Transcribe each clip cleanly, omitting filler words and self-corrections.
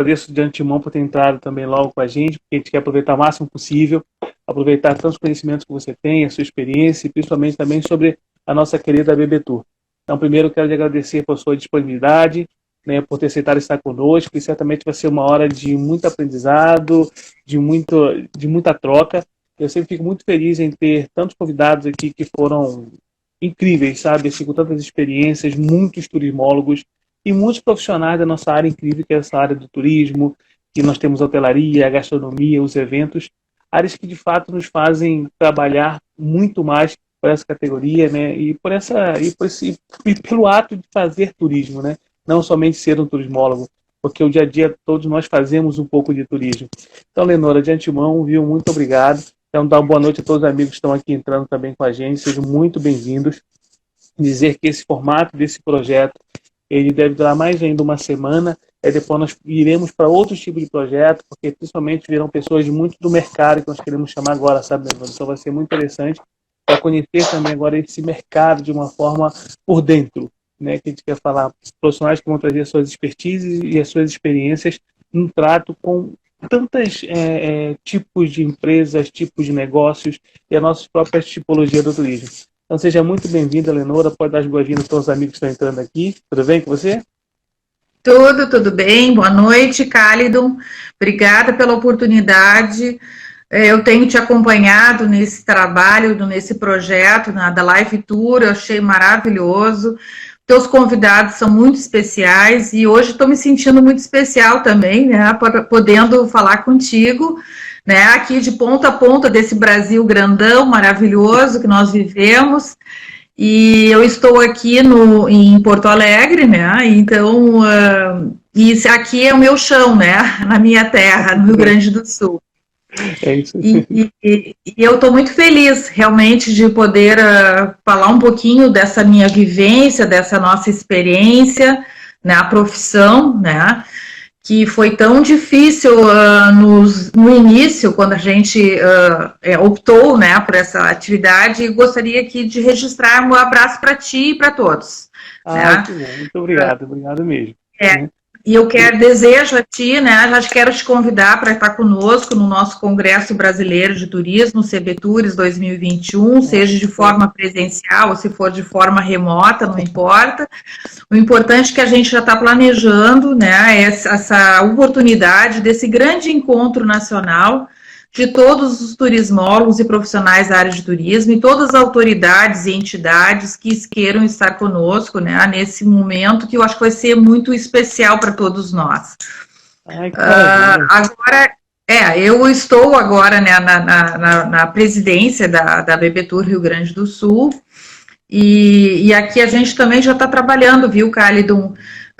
agradeço de antemão por ter entrado também logo com a gente, porque a gente quer aproveitar o máximo possível, aproveitar tantos conhecimentos que você tem, a sua experiência, e principalmente também sobre a nossa querida BB Tour. Então, primeiro, eu quero lhe agradecer por sua disponibilidade, né, por ter aceitado estar conosco, e certamente vai ser uma hora de muito aprendizado, de muita troca. Eu sempre fico muito feliz em ter tantos convidados aqui que foram incríveis, sabe, assim, com tantas experiências, muitos turismólogos e muitos profissionais da nossa área incrível, que é essa área do turismo, que nós temos a hotelaria, a gastronomia, os eventos, áreas que de fato nos fazem trabalhar muito mais por essa categoria, né, e pelo ato de fazer turismo, né, não somente ser um turismólogo, porque o dia a dia todos nós fazemos um pouco de turismo. Então, Lenora, de antemão, viu, muito obrigado. Então, dar uma boa noite a todos os amigos que estão aqui entrando também com a gente, sejam muito bem-vindos. Dizer que esse formato desse projeto, ele deve durar mais ainda uma semana, e depois nós iremos para outros tipos de projeto, porque principalmente virão pessoas muito do mercado que nós queremos chamar agora, sabe, Lenora? Então vai ser muito interessante para conhecer também agora esse mercado de uma forma por dentro, né, que a gente quer falar, profissionais que vão trazer as suas expertises e as suas experiências num trato com tantos tipos de empresas, tipos de negócios e as nossas próprias tipologias do turismo. Então seja muito bem-vinda, Lenora, pode dar as boas-vindas a todos os amigos que estão entrando aqui. Tudo bem com você? Tudo bem. Boa noite, Cálidon. Obrigada pela oportunidade. Eu tenho te acompanhado nesse trabalho, nesse projeto da Live Tour, eu achei maravilhoso. Teus convidados são muito especiais e hoje estou me sentindo muito especial também, né, podendo falar contigo, né, aqui de ponta a ponta desse Brasil grandão, maravilhoso que nós vivemos. E eu estou aqui em Porto Alegre, né, então, e aqui é o meu chão, né, na minha terra, no Rio Grande do Sul. É isso. E eu estou muito feliz, realmente, de poder falar um pouquinho dessa minha vivência, dessa nossa experiência, né, a profissão, né, que foi tão difícil no início, quando a gente optou, né, por essa atividade, e gostaria aqui de registrar um abraço para ti e para todos. Né? Muito obrigado, obrigado mesmo. E eu desejo a ti, né, já quero te convidar para estar conosco no nosso Congresso Brasileiro de Turismo, CB Tours 2021, seja de forma presencial ou se for de forma remota, não importa. O importante é que a gente já está planejando, né, essa oportunidade desse grande encontro nacional de todos os turismólogos e profissionais da área de turismo e todas as autoridades e entidades que queiram estar conosco, né, nesse momento que eu acho que vai ser muito especial para todos nós. Agora, eu estou agora, né, na presidência da BB Tour Rio Grande do Sul e aqui a gente também já está trabalhando, viu, Cálidon,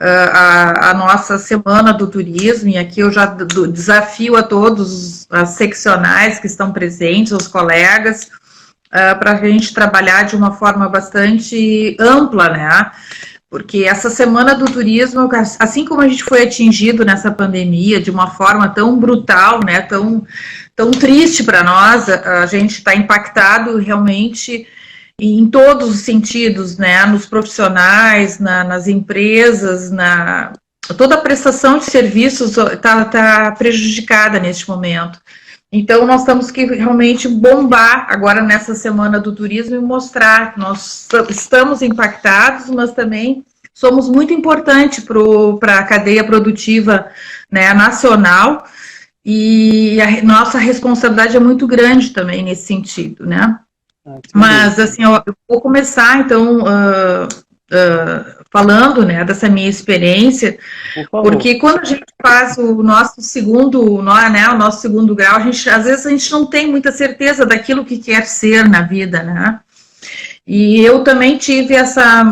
a nossa Semana do Turismo, e aqui eu já desafio a todos as seccionais que estão presentes, os colegas, para a gente trabalhar de uma forma bastante ampla, né? Porque essa Semana do Turismo, assim como a gente foi atingido nessa pandemia de uma forma tão brutal, né, tão triste para nós, a gente está impactado realmente em todos os sentidos, né, nos profissionais, nas empresas, toda a prestação de serviços está prejudicada neste momento. Então, nós temos que realmente bombar agora nessa Semana do Turismo e mostrar que nós estamos impactados, mas também somos muito importantes para a cadeia produtiva, né, nacional, e a nossa responsabilidade é muito grande também nesse sentido, né? Mas, assim, eu vou começar, então, falando, né, dessa minha experiência, porque quando a gente faz o nosso segundo grau, às vezes a gente não tem muita certeza daquilo que quer ser na vida, né? E eu também tive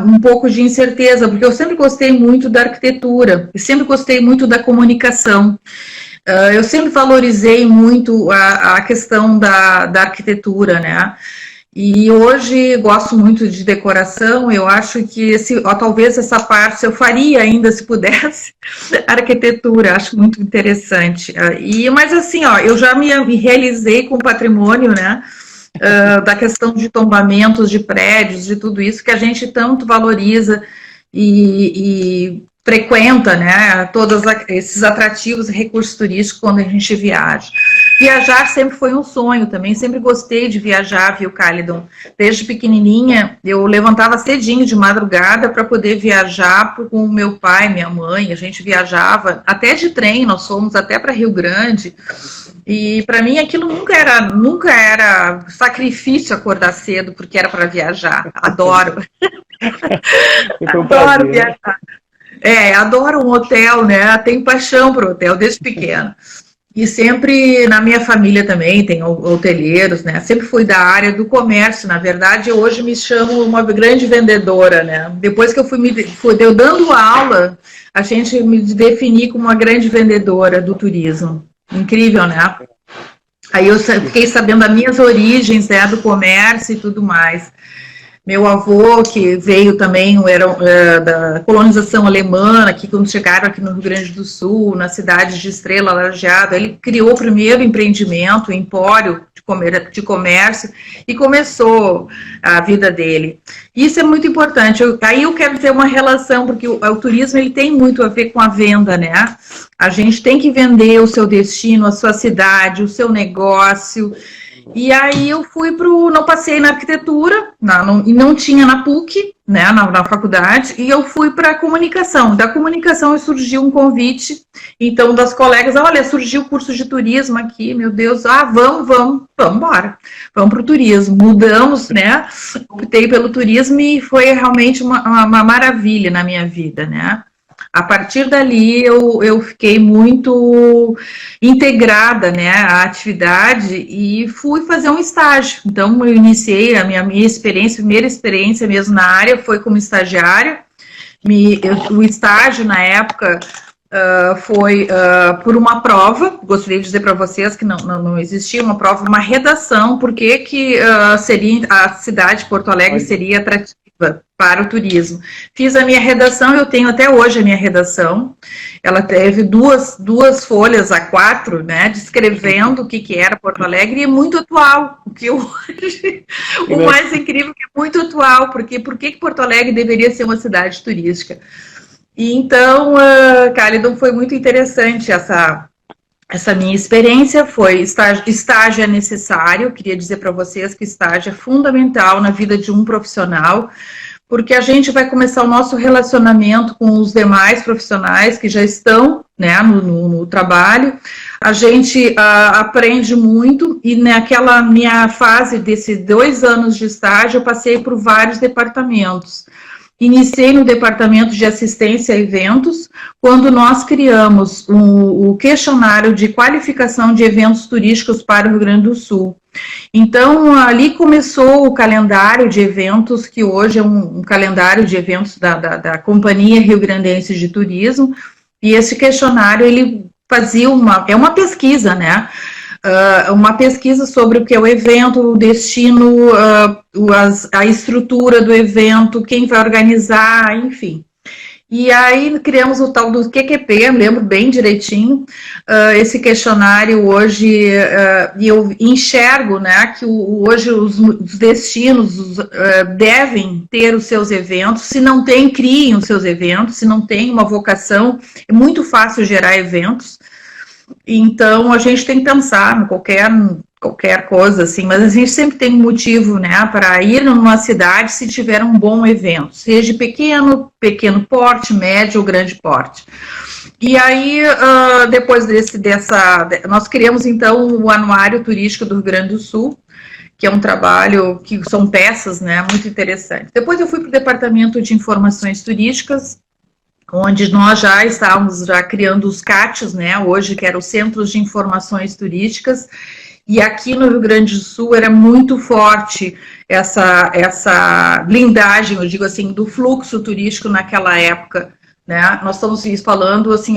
um pouco de incerteza, porque eu sempre gostei muito da arquitetura, eu sempre gostei muito da comunicação. Eu sempre valorizei muito a questão da arquitetura, né? E hoje gosto muito de decoração, eu acho que talvez essa parte eu faria ainda se pudesse, arquitetura, acho muito interessante. Mas assim, eu já me realizei com patrimônio, né, da questão de tombamentos de prédios, de tudo isso que a gente tanto valoriza e frequenta, né, todos esses atrativos e recursos turísticos quando a gente viaja. Viajar sempre foi um sonho também, sempre gostei de viajar, viu, Cálidon? Desde pequenininha, eu levantava cedinho de madrugada para poder viajar com o meu pai, minha mãe, a gente viajava até de trem, nós fomos até para Rio Grande, e para mim aquilo nunca era sacrifício acordar cedo, porque era para viajar, adoro. Adoro viajar. Adoro um hotel, né? Tenho paixão por hotel desde pequena. E sempre na minha família também tem hoteleiros, né? Sempre fui da área do comércio, na verdade, hoje me chamo uma grande vendedora, né? Depois que eu fui dando aula, a gente me defini como uma grande vendedora do turismo. Incrível, né? Aí eu fiquei sabendo das minhas origens, né, do comércio e tudo mais. Meu avô, que veio também, era da colonização alemã, que quando chegaram aqui no Rio Grande do Sul, na cidade de Estrela, Lajeado, ele criou o primeiro empreendimento, o empório de comércio, e começou a vida dele. Isso é muito importante. Aí eu quero ter uma relação, porque o turismo ele tem muito a ver com a venda, né? A gente tem que vender o seu destino, a sua cidade, o seu negócio. E aí eu não passei na arquitetura, e não tinha na PUC, né, na faculdade, e eu fui para a comunicação. Da comunicação surgiu um convite, então, das colegas, olha, surgiu o curso de turismo aqui, meu Deus, vamos embora, vamos para o turismo. Mudamos, né, optei pelo turismo e foi realmente uma maravilha na minha vida, né. A partir dali, eu fiquei muito integrada, né, à atividade e fui fazer um estágio. Então, eu iniciei a minha primeira experiência mesmo na área foi como estagiária. O estágio, na época, foi por uma prova. Gostaria de dizer para vocês que não existia uma prova, uma redação, porque seria a cidade de Porto Alegre seria atrativa para o turismo. Fiz a minha redação, eu tenho até hoje a minha redação. Ela teve duas folhas A4, né, descrevendo o que era Porto Alegre, e é muito atual. O mais incrível que é muito atual, porque por que Porto Alegre deveria ser uma cidade turística? E então, Cálidon, foi muito interessante essa minha experiência. Foi estágio é necessário. Eu queria dizer para vocês que estágio é fundamental na vida de um profissional, porque a gente vai começar o nosso relacionamento com os demais profissionais que já estão, né, no trabalho. A gente aprende muito, e naquela minha fase desses 2 anos de estágio, eu passei por vários departamentos. Iniciei no departamento de assistência a eventos, quando nós criamos o questionário de qualificação de eventos turísticos para o Rio Grande do Sul. Então, ali começou o calendário de eventos, que hoje é um calendário de eventos da Companhia Rio Grandense de Turismo, e esse questionário, ele fazia uma pesquisa, né? Uma pesquisa sobre o que é o evento, o destino, a estrutura do evento, quem vai organizar, enfim. E aí criamos o tal do QQP, lembro bem direitinho, esse questionário hoje, e eu enxergo, né, que hoje os destinos devem ter os seus eventos. Se não tem, criem os seus eventos. Se não tem uma vocação, é muito fácil gerar eventos. Então, a gente tem que pensar em qualquer coisa, assim, mas a gente sempre tem um motivo, né, para ir numa cidade se tiver um bom evento, seja pequeno porte, médio ou grande porte. E aí, depois nós criamos, então, o Anuário Turístico do Rio Grande do Sul, que é um trabalho que são peças, né, muito interessantes. Depois eu fui para o Departamento de Informações Turísticas, onde nós já estávamos criando os CATs, né, hoje, que eram os Centros de Informações Turísticas, e aqui no Rio Grande do Sul era muito forte essa blindagem, eu digo assim, do fluxo turístico naquela época, né. Nós estamos falando, assim,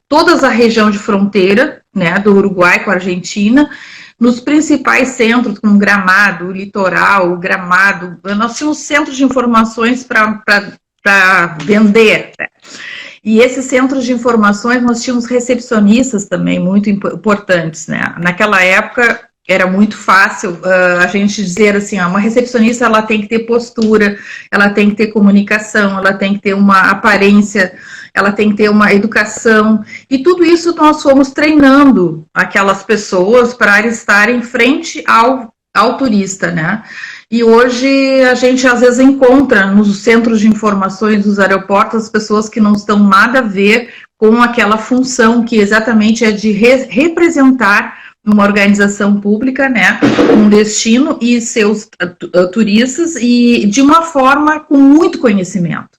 toda a região de fronteira, né, do Uruguai com a Argentina, nos principais centros, como Gramado, Litoral, Gramado, nós tínhamos centros de informações para vender. E esses centros de informações, nós tínhamos recepcionistas também muito importantes, né? Naquela época, era muito fácil a gente dizer assim, uma recepcionista ela tem que ter postura, ela tem que ter comunicação, ela tem que ter uma aparência, ela tem que ter uma educação, e tudo isso nós fomos treinando aquelas pessoas para estarem frente ao turista, né? E hoje a gente às vezes encontra nos centros de informações dos aeroportos as pessoas que não estão nada a ver com aquela função que exatamente é de representar uma organização pública, né, um destino e seus turistas, e de uma forma com muito conhecimento.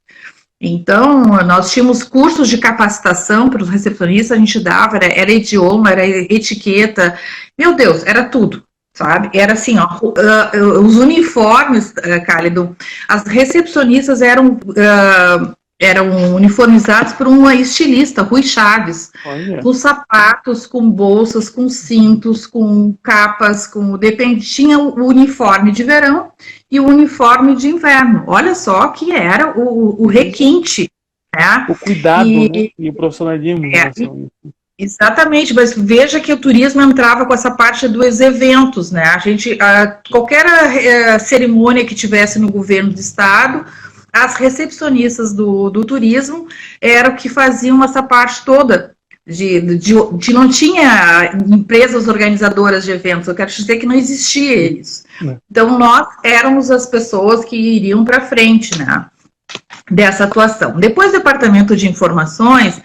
Então, nós tínhamos cursos de capacitação para os recepcionistas, a gente dava, era idioma, era etiqueta, meu Deus, era tudo, sabe? Era assim, ó, os uniformes, Cálido, as recepcionistas eram uniformizados por uma estilista, Rui Chaves, com sapatos, com bolsas, com cintos, com capas, tinha o uniforme de verão e o uniforme de inverno. Olha só que era o requinte, né? O cuidado, né? E o profissionalismo. Exatamente, mas veja que o turismo entrava com essa parte dos eventos, né? Qualquer cerimônia que tivesse no governo do estado, as recepcionistas do turismo eram que faziam essa parte toda, não tinha empresas organizadoras de eventos, eu quero dizer que não existia isso. Então, nós éramos as pessoas que iriam para frente, né, dessa atuação. Depois do Departamento de Informações,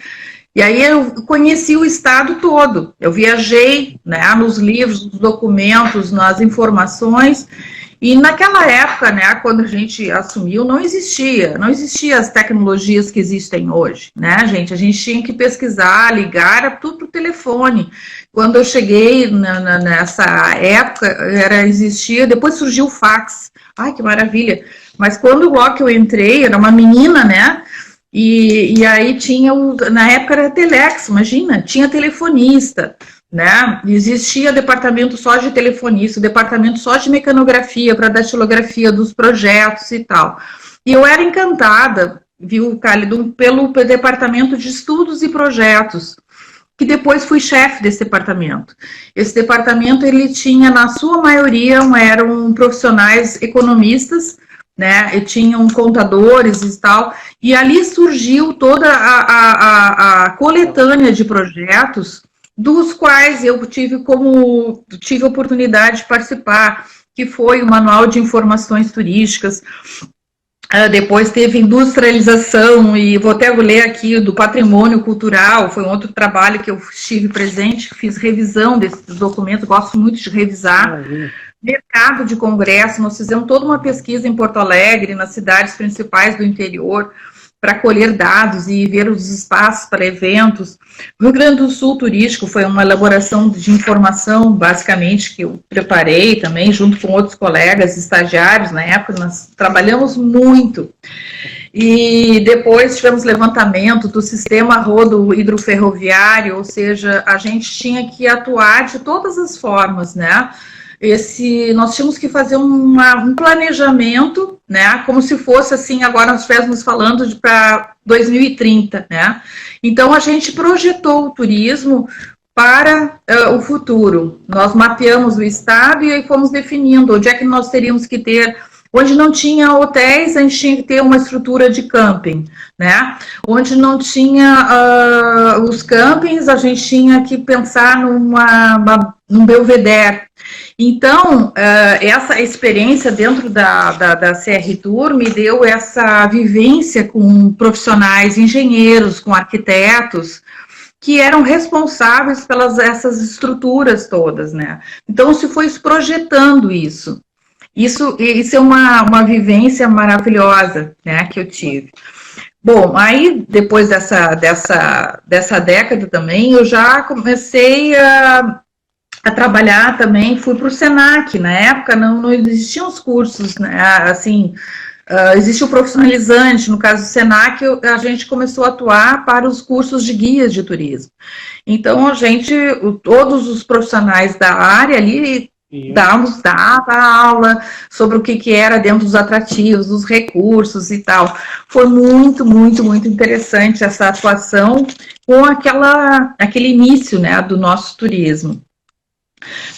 e aí eu conheci o estado todo, eu viajei, né, nos livros, nos documentos, nas informações. E naquela época, né, quando a gente assumiu, não existia as tecnologias que existem hoje, né, gente? A gente tinha que pesquisar, ligar, era tudo por telefone. Quando eu cheguei nessa época, existia, depois surgiu o fax. Ai, que maravilha! Mas quando logo que eu entrei, era uma menina, né? E aí tinha, na época era telex, imagina, tinha telefonista, né? Existia departamento só de telefonista, departamento só de mecanografia para datilografia dos projetos e tal. E eu era encantada, viu, Cálido, pelo departamento de estudos e projetos, que depois fui chefe desse departamento. Esse departamento, ele tinha, na sua maioria, eram profissionais economistas, né, e tinham contadores e tal, e ali surgiu toda a coletânea de projetos, dos quais eu tive a oportunidade de participar, que foi o Manual de Informações Turísticas. Depois teve industrialização, e vou até ler aqui, do patrimônio cultural, foi um outro trabalho que eu estive presente, fiz revisão desses documentos, gosto muito de revisar. Mercado de congresso, nós fizemos toda uma pesquisa em Porto Alegre, nas cidades principais do interior, para colher dados e ver os espaços para eventos. O Rio Grande do Sul Turístico foi uma elaboração de informação, basicamente, que eu preparei também, junto com outros colegas estagiários. Na época, nós trabalhamos muito. E depois tivemos levantamento do sistema rodo hidroferroviário, ou seja, a gente tinha que atuar de todas as formas, né? Nós tínhamos que fazer um planejamento, né, como se fosse assim, agora nós estivéssemos falando para 2030, né, então a gente projetou o turismo para o futuro, nós mapeamos o estado e aí fomos definindo onde é que nós teríamos que ter. Onde não tinha hotéis, a gente tinha que ter uma estrutura de camping, né? Onde não tinha os campings, a gente tinha que pensar num belvedere. Então, essa experiência dentro da CR Tour me deu essa vivência com profissionais, engenheiros, com arquitetos, que eram responsáveis pelas essas estruturas todas, né? Então, se foi projetando isso. Isso é uma vivência maravilhosa, né, que eu tive. Bom, aí depois dessa década também, eu já comecei a trabalhar também, fui para o Senac. Na época não existiam os cursos, né, assim, existe o profissionalizante. No caso do Senac, a gente começou a atuar para os cursos de guias de turismo. Então, todos os profissionais da área ali, dava aula sobre o que era dentro dos atrativos, dos recursos e tal. Foi muito, muito, muito interessante essa atuação com aquele início, né, do nosso turismo.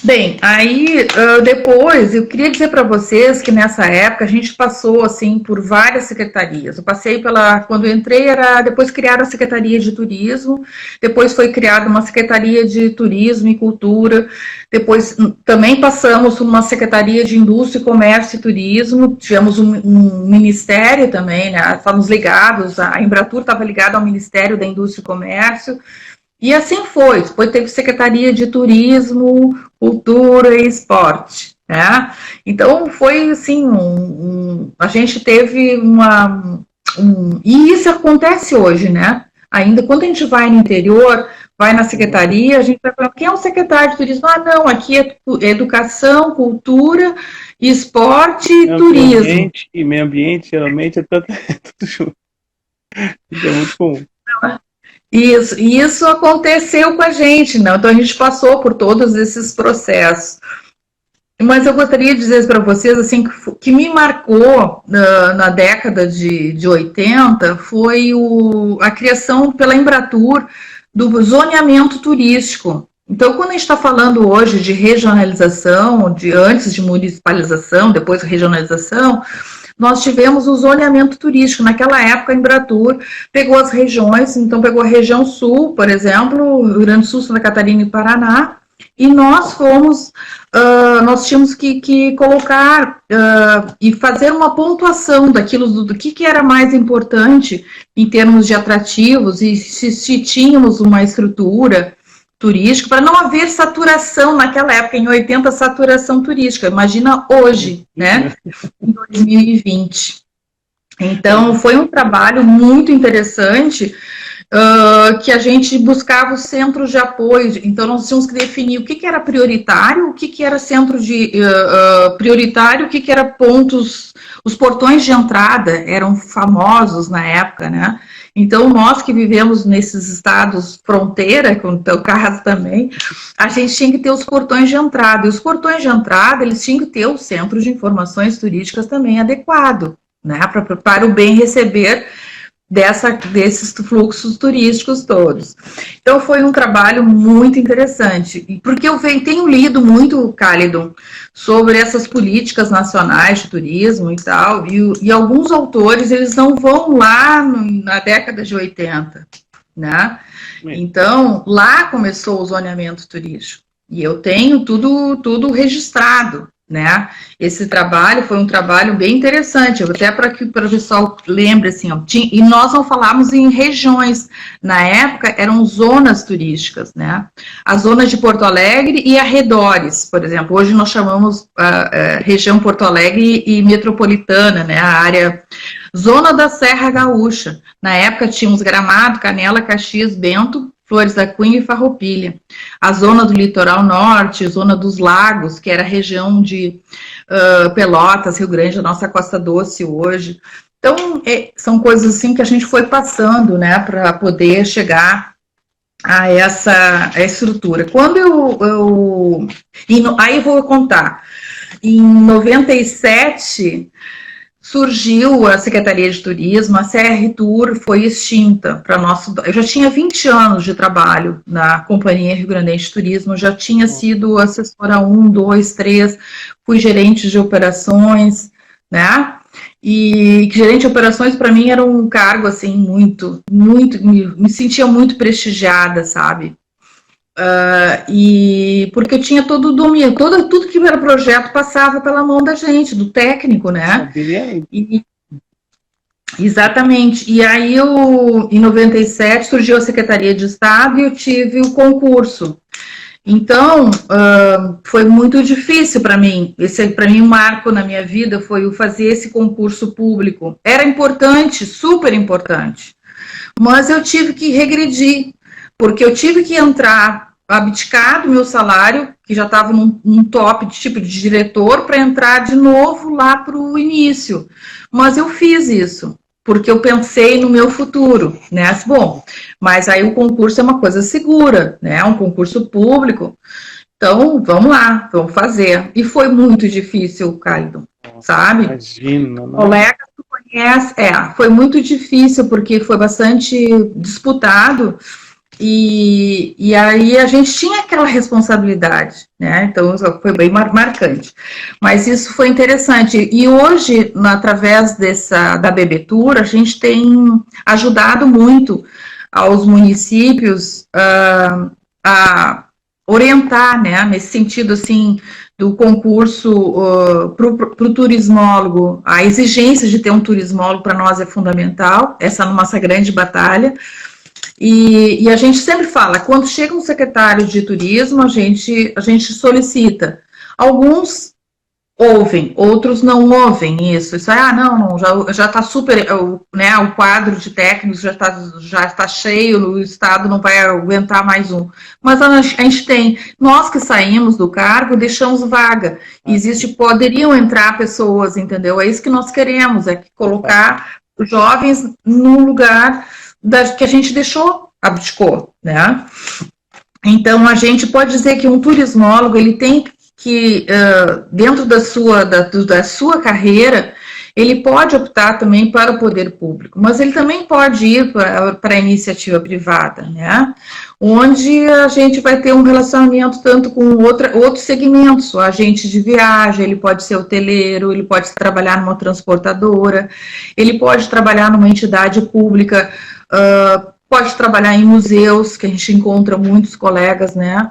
Bem, aí depois eu queria dizer para vocês que nessa época a gente passou assim por várias secretarias. Eu passei quando eu entrei depois criaram a Secretaria de Turismo, depois foi criada uma Secretaria de Turismo e Cultura, depois também passamos por uma Secretaria de Indústria, Comércio e Turismo, tivemos um ministério também, né? Estávamos ligados, a Embratur estava ligada ao Ministério da Indústria e Comércio. E assim foi. Depois teve Secretaria de Turismo, Cultura e Esporte. Né? Então foi assim, a gente teve e isso acontece hoje, né? Ainda quando a gente vai no interior, vai na secretaria, a gente vai falar, quem é o secretário de turismo? Ah, não, aqui é educação, cultura, esporte e turismo. E meio ambiente, geralmente, é tudo junto. Isso é muito comum. Isso aconteceu com a gente, né? Então a gente passou por todos esses processos. Mas eu gostaria de dizer para vocês assim, que me marcou na década de 80 foi a criação pela Embratur do zoneamento turístico. Então, quando a gente está falando hoje de regionalização, antes de municipalização, depois regionalização, nós tivemos o zoneamento turístico. Naquela época, a Embratur pegou as regiões, então pegou a região sul, por exemplo, Rio Grande do Sul, Santa Catarina e Paraná, e nós tínhamos que colocar e fazer uma pontuação daquilo, do que era mais importante em termos de atrativos, e se tínhamos uma estrutura turística, para não haver saturação naquela época, em 80, saturação turística. Imagina hoje, né, em 2020. Então, foi um trabalho muito interessante, que a gente buscava os centros de apoio. Então, nós tínhamos que definir o que era prioritário, o que era centro de prioritário, o que era pontos, os portões de entrada eram famosos na época, né? Então, nós que vivemos nesses estados fronteira, com o teu caso também, a gente tinha que ter os portões de entrada. E os portões de entrada, eles tinham que ter o centro de informações turísticas também adequado, né? Para o bem receber desses fluxos turísticos todos. Então, foi um trabalho muito interessante, porque eu tenho lido muito, Cálidon, sobre essas políticas nacionais de turismo e tal, e alguns autores, eles não vão lá na década de 80, né? Então, lá começou o zoneamento turístico, e eu tenho tudo registrado, né? Esse trabalho foi um trabalho bem interessante, até para que o pessoal lembre, assim, e nós não falávamos em regiões, na época eram zonas turísticas, né? As zonas de Porto Alegre e arredores, por exemplo, hoje nós chamamos a região Porto Alegre e metropolitana, né? A área, zona da Serra Gaúcha, na época tínhamos Gramado, Canela, Caxias, Bento, Flores da Cunha e Farroupilha. A zona do litoral norte, zona dos lagos, que era a região de Pelotas, Rio Grande, a nossa Costa Doce hoje. Então, são coisas assim que a gente foi passando, né, para poder chegar a essa estrutura. Quando aí eu vou contar, em 97... surgiu a Secretaria de Turismo, a CR Tour foi extinta para nosso. Eu já tinha 20 anos de trabalho na Companhia Rio Grandense de Turismo, já tinha sido assessora 1, 2, 3, fui gerente de operações, né? E gerente de operações para mim era um cargo assim muito, me sentia muito prestigiada, sabe? E porque eu tinha todo o domínio, tudo que era projeto passava pela mão da gente, do técnico, né? Exatamente. E aí, em 97, surgiu a Secretaria de Estado e eu tive o concurso. Então, foi muito difícil para mim. Para mim, um marco na minha vida foi o fazer esse concurso público. Era importante, super importante. Mas eu tive que regredir, porque eu tive que abdicar do meu salário, que já estava num top de tipo de diretor, para entrar de novo lá para o início. Mas eu fiz isso, porque eu pensei no meu futuro, né? Bom, mas aí o concurso é uma coisa segura, né? É um concurso público. Então, vamos lá, vamos fazer. E foi muito difícil, Cálidon, sabe? Imagina, né? Colega que tu conhece, foi muito difícil, porque foi bastante disputado. E aí a gente tinha aquela responsabilidade, né? Então foi bem marcante. Mas isso foi interessante. E hoje, através da Bebetur, a gente tem ajudado muito aos municípios a orientar, né? Nesse sentido, assim, do concurso para o turismólogo. A exigência de ter um turismólogo para nós é fundamental. Essa é a nossa grande batalha. E a gente sempre fala, quando chega um secretário de turismo, a gente solicita. Alguns ouvem, outros não ouvem isso. Isso não, já está super, né, o quadro de técnicos já está cheio, o Estado não vai aguentar mais um. Mas a gente tem, nós que saímos do cargo, deixamos vaga. Poderiam entrar pessoas, entendeu? É isso que nós queremos, é colocar jovens num lugar que a gente abdicou, né? Então, a gente pode dizer que um turismólogo, ele tem que, dentro da sua carreira, ele pode optar também para o poder público, mas ele também pode ir para a iniciativa privada, né? Onde a gente vai ter um relacionamento tanto com outros segmentos, o agente de viagem, ele pode ser hoteleiro, ele pode trabalhar numa transportadora, ele pode trabalhar numa entidade pública, pode trabalhar em museus, que a gente encontra muitos colegas, né?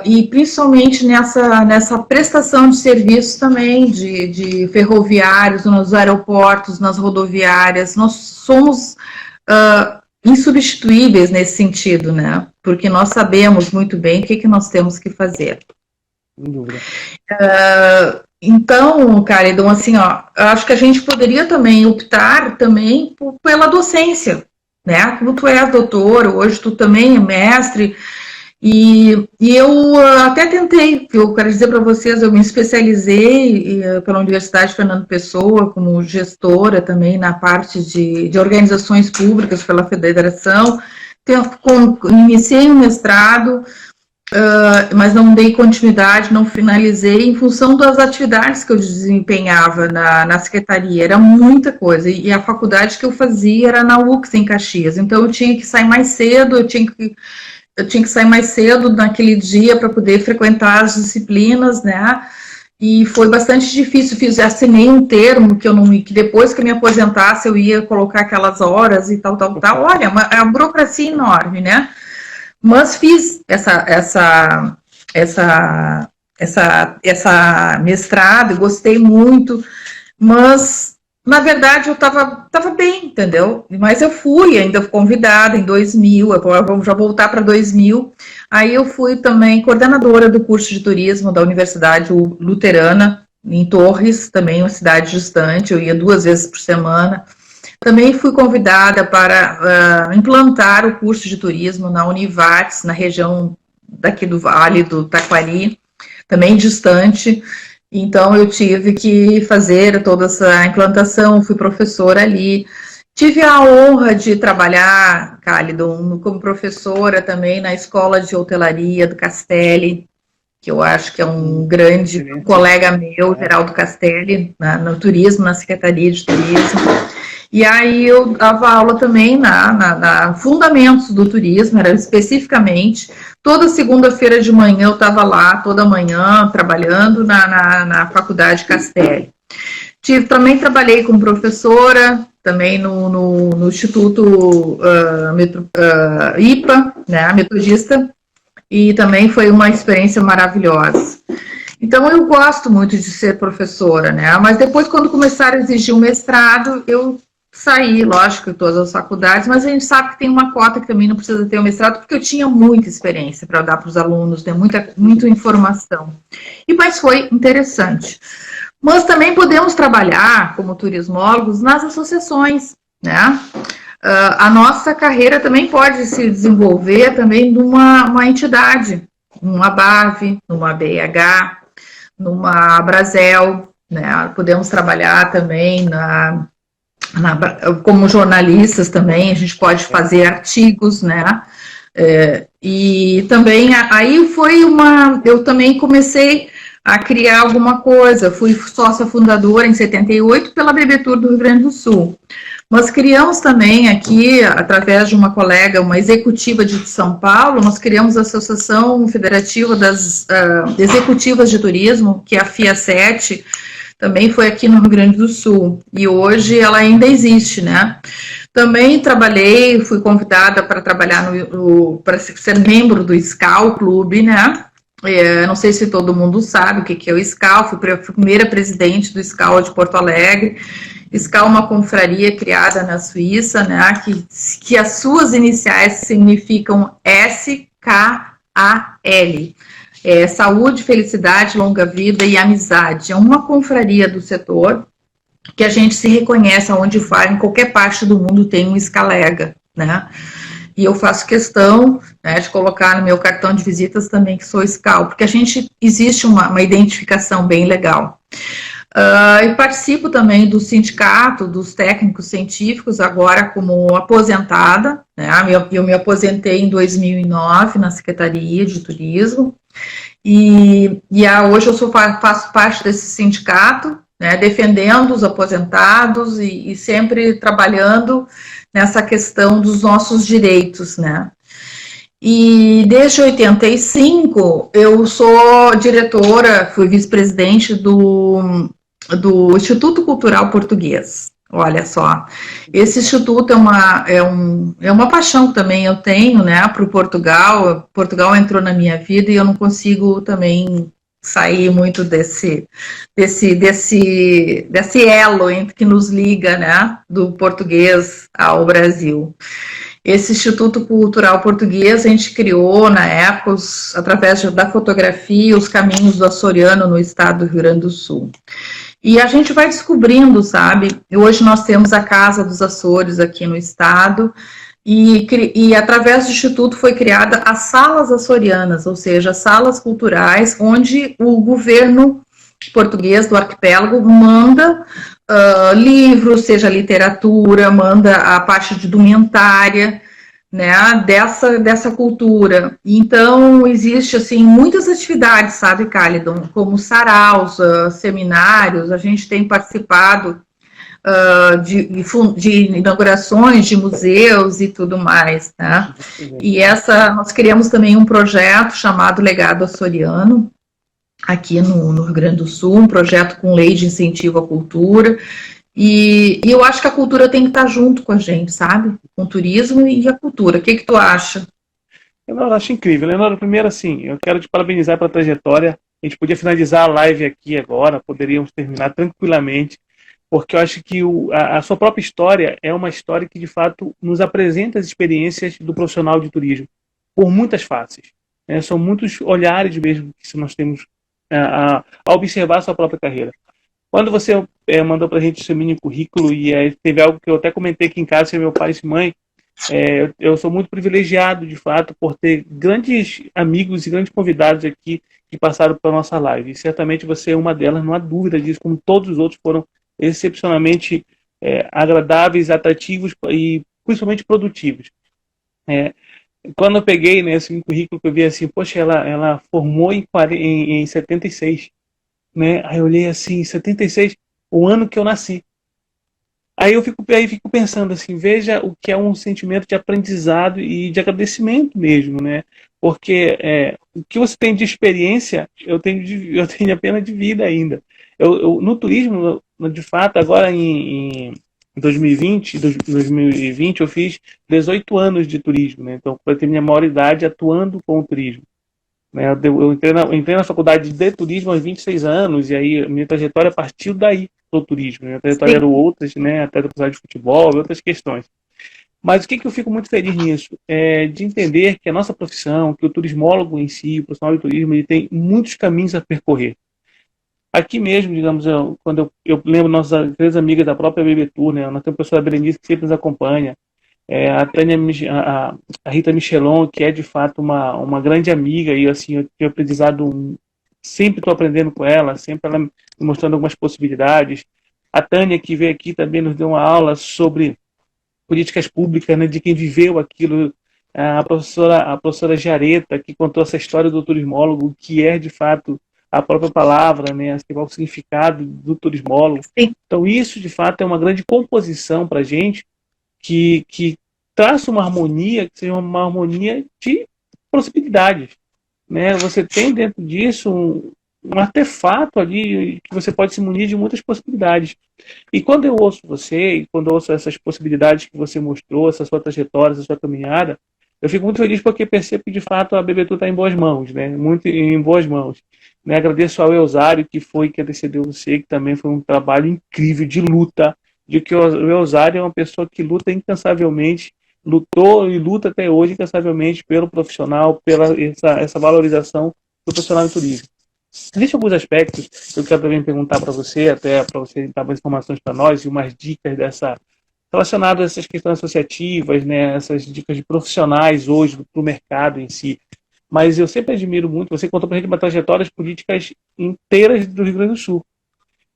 E principalmente nessa prestação de serviços também, de ferroviários, nos aeroportos, nas rodoviárias. Nós somos insubstituíveis nesse sentido, né? Porque nós sabemos muito bem o que nós temos que fazer. Sem dúvida. Então, Caridon, assim, acho que a gente poderia também optar também pela docência, né? Como tu és doutor, hoje tu também é mestre, e eu até tentei, eu quero dizer para vocês, eu me especializei pela Universidade Fernando Pessoa como gestora também na parte de organizações públicas pela federação, iniciei um mestrado, mas não dei continuidade, não finalizei, em função das atividades que eu desempenhava na secretaria, era muita coisa, e a faculdade que eu fazia era na UX, em Caxias, então eu tinha que sair mais cedo, eu tinha que sair mais cedo naquele dia para poder frequentar as disciplinas, né, e foi bastante difícil, assinei um termo que depois que eu me aposentasse eu ia colocar aquelas horas e tal, olha, é uma burocracia enorme, né. Mas fiz essa mestrado, gostei muito, mas, na verdade, eu estava bem, entendeu? Mas eu fui ainda convidada em 2000, agora vamos já voltar para 2000, aí eu fui também coordenadora do curso de turismo da Universidade Luterana, em Torres, também uma cidade distante, eu ia 2 vezes por semana. Também fui convidada para implantar o curso de turismo na Univates, na região daqui do Vale do Taquari, também distante. Então, eu tive que fazer toda essa implantação, fui professora ali. Tive a honra de trabalhar, Cálidon, como professora também na Escola de Hotelaria do Castelli, que eu acho que é um grande colega meu, Geraldo Castelli, no turismo, na Secretaria de Turismo. E aí eu dava aula também na Fundamentos do Turismo, era especificamente, toda segunda-feira de manhã eu estava lá, toda manhã, trabalhando na Faculdade Castelli. Também trabalhei como professora, também no Instituto IPA, né, metodista, e também foi uma experiência maravilhosa. Então, eu gosto muito de ser professora, né, mas depois, quando começaram a exigir um mestrado, eu saí, lógico, em todas as faculdades, mas a gente sabe que tem uma cota que também não precisa ter um mestrado, porque eu tinha muita experiência para dar para os alunos, né, muita informação. Mas foi interessante. Mas também podemos trabalhar como turismólogos nas associações, né? A nossa carreira também pode se desenvolver também numa entidade, numa BAV, numa BH, numa Brasel, né? Podemos trabalhar também como jornalistas também, a gente pode fazer artigos, né? E também aí eu também comecei a criar alguma coisa, fui sócia fundadora em 78 pela Bebetur do Rio Grande do Sul, Nós criamos também aqui, através de uma colega, uma executiva de São Paulo, nós criamos a Associação Federativa das Executivas de Turismo, que é a FIA7, também foi aqui no Rio Grande do Sul, e hoje ela ainda existe, né? Também trabalhei, fui convidada para trabalhar para ser membro do SCAL Clube, né? Não sei se todo mundo sabe o que é o SCAL, fui a primeira presidente do SCAL de Porto Alegre. SCAL é uma confraria criada na Suíça, né, que as suas iniciais significam SKAL, saúde, felicidade, longa vida e amizade. É uma confraria do setor que a gente se reconhece aonde vai, em qualquer parte do mundo tem um Scalega, né? E eu faço questão, né, de colocar no meu cartão de visitas também que sou SCAL, porque existe uma identificação bem legal. E participo também do sindicato dos técnicos científicos, agora como aposentada, né? Eu me aposentei em 2009 na Secretaria de Turismo, e hoje eu faço parte desse sindicato, né, defendendo os aposentados e sempre trabalhando nessa questão dos nossos direitos, né? E desde 85 eu sou diretora, fui vice-presidente do Instituto Cultural Português. Olha só, esse instituto é uma paixão que também eu tenho, né, para o Portugal. Portugal entrou na minha vida e eu não consigo também sair muito desse elo que nos liga, né, do português ao Brasil. Esse Instituto Cultural Português a gente criou na época, através da fotografia, os caminhos do açoriano no estado do Rio Grande do Sul. E a gente vai descobrindo, sabe? Hoje nós temos a Casa dos Açores aqui no estado, e através do Instituto foi criada as salas açorianas, ou seja, salas culturais, onde o governo português do arquipélago manda livros, seja literatura, manda a parte de indumentária, né, dessa cultura. Então, existe, assim, muitas atividades, sabe, Cálidon, como saraus, seminários, a gente tem participado de inaugurações de museus e tudo mais, né? E nós criamos também um projeto chamado Legado Açoriano, aqui no Rio Grande do Sul, um projeto com lei de incentivo à cultura, e eu acho que a cultura tem que estar junto com a gente, sabe? Com o turismo e a cultura. O que tu acha? Eu acho incrível. Leonora, primeiro, assim, eu quero te parabenizar pela trajetória. A gente podia finalizar a live aqui agora, poderíamos terminar tranquilamente, porque eu acho que a sua própria história é uma história que, de fato, nos apresenta as experiências do profissional de turismo, por muitas faces. Né? São muitos olhares mesmo que nós temos a observar a sua própria carreira. Quando você mandou para a gente o seu mini currículo, e teve algo que eu até comentei aqui em casa, que é meu pai e mãe, eu sou muito privilegiado, de fato, por ter grandes amigos e grandes convidados aqui que passaram pela nossa live. E certamente você é uma delas, não há dúvida disso, como todos os outros foram excepcionalmente agradáveis, atrativos e principalmente produtivos. Quando eu peguei, né, esse currículo, eu vi assim, poxa, ela formou em 76, né? Aí eu olhei assim, 76, o ano que eu nasci. Aí eu fico pensando assim, veja o que é um sentimento de aprendizado e de agradecimento mesmo, né? Porque o que você tem de experiência, eu tenho apenas de vida ainda. No turismo, de fato, agora em 2020 eu fiz 18 anos de turismo, né? Então eu tenho minha maioridade atuando com o turismo. Né? Eu entrei na faculdade de turismo aos 26 anos, e aí a minha trajetória partiu daí do turismo. Minha trajetória eram outras, né? Até do de futebol, outras questões. Mas o que eu fico muito feliz nisso? É de entender que a nossa profissão, que o turismólogo em si, o profissional de turismo, ele tem muitos caminhos a percorrer. Aqui mesmo, digamos, quando eu lembro nossas três amigas da própria BB Tour, né? Nós temos a professora Berenice que sempre nos acompanha, a Rita Michelon, que é de fato uma grande amiga, e assim, eu tenho aprendizado, sempre estou aprendendo com ela, sempre ela me mostrando algumas possibilidades. A Tânia, que veio aqui, também nos deu uma aula sobre políticas públicas, né, de quem viveu aquilo. A professora Jareta, que contou essa história do turismólogo, que é de fato a própria palavra, né, assim, qual o significado do turismólogo. Sim. Então isso, de fato, é uma grande composição para a gente que traça uma harmonia, que seja uma harmonia de possibilidades, né? Você tem dentro disso um artefato ali que você pode se munir de muitas possibilidades. E quando eu ouço você, e quando eu ouço essas possibilidades que você mostrou, essa sua trajetória, essa sua caminhada, eu fico muito feliz porque percebo que, de fato, a BBTU está em boas mãos, né? Muito em boas mãos. Né? Agradeço ao Eusário, que foi que antecedeu você, que também foi um trabalho incrível de luta, de que o Eusário é uma pessoa que luta incansavelmente, lutou e luta até hoje incansavelmente pelo profissional, pela essa valorização do profissional em turismo. Existem alguns aspectos que eu quero também perguntar para você, até para você dar mais informações para nós e umas dicas dessa relacionadas a essas questões associativas, né, essas dicas de profissionais hoje para o mercado em si. Mas eu sempre admiro muito, você contou para a gente uma trajetória políticas inteiras do Rio Grande do Sul.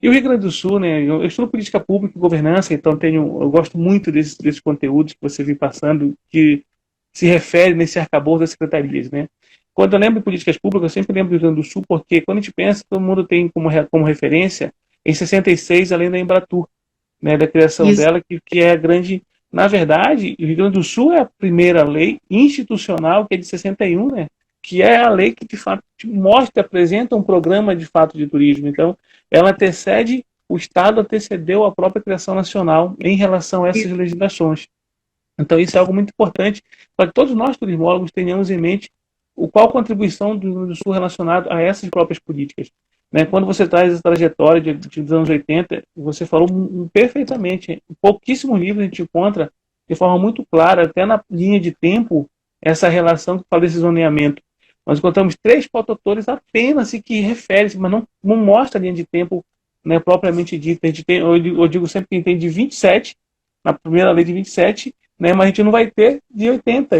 E o Rio Grande do Sul, né, eu estudo política pública e governança, então eu gosto muito desses conteúdos que você vem passando, que se refere nesse arcabouço das secretarias, né? Quando eu lembro de políticas públicas, eu sempre lembro do Rio Grande do Sul, porque quando a gente pensa, todo mundo tem como referência, em 66, além da Embratur, né, da criação Isso. dela, que é a grande... Na verdade, o Rio Grande do Sul é a primeira lei institucional, que é de 61, né? Que é a lei que, de fato, mostra, apresenta um programa, de fato, de turismo. Então, ela antecede, o Estado antecedeu a própria criação nacional em relação a essas legislações. Então, isso é algo muito importante para que todos nós, turismólogos, tenhamos em mente qual a contribuição do Rio Grande do Sul relacionado a essas próprias políticas. Né? Quando você traz essa trajetória dos anos 80, você falou perfeitamente. Em pouquíssimos livros a gente encontra de forma muito clara, até na linha de tempo, essa relação que fala desse zoneamento. Nós encontramos 3 prototores apenas que refere-se, mas não mostra a linha de tempo, né, propriamente dita. A gente tem, eu digo sempre que tem de 27, na primeira lei de 27, né, mas a gente não vai ter de 80.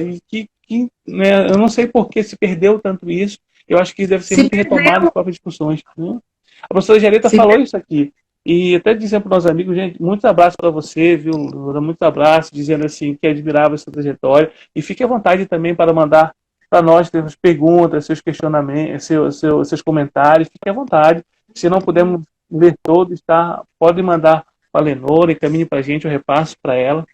E né, eu não sei por que se perdeu tanto isso. Eu acho que deve ser muito retomado nas próprias discussões. Né? A professora Gereta falou isso aqui. E até dizendo para os nossos amigos, gente, muitos abraços para você, viu, Loura? Muitos abraços, dizendo assim que admirava essa trajetória. E fique à vontade também para mandar para nós termos perguntas, seus questionamentos, seus comentários. Fique à vontade. Se não pudermos ler todos, tá? Pode mandar para a Lenora, encaminhe para a gente, eu repasso para ela.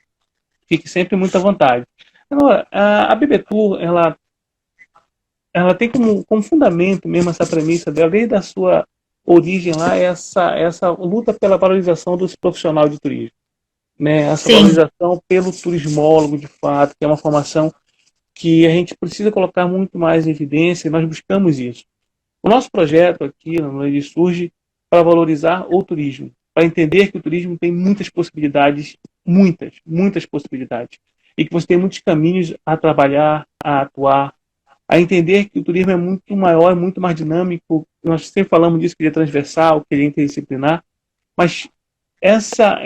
Fique sempre muito à vontade. Agora, a BBTur, ela tem como fundamento mesmo essa premissa dela, desde a sua origem lá, essa luta pela valorização do profissional de turismo. Né? Essa valorização pelo turismólogo, de fato, que é uma formação que a gente precisa colocar muito mais em evidência, e nós buscamos isso. O nosso projeto aqui, ele surge para valorizar o turismo, para entender que o turismo tem muitas possibilidades, muitas possibilidades, e que você tem muitos caminhos a trabalhar, a atuar, a entender que o turismo é muito maior, muito mais dinâmico. Nós sempre falamos disso, que ele é transversal, que ele é interdisciplinar, mas essa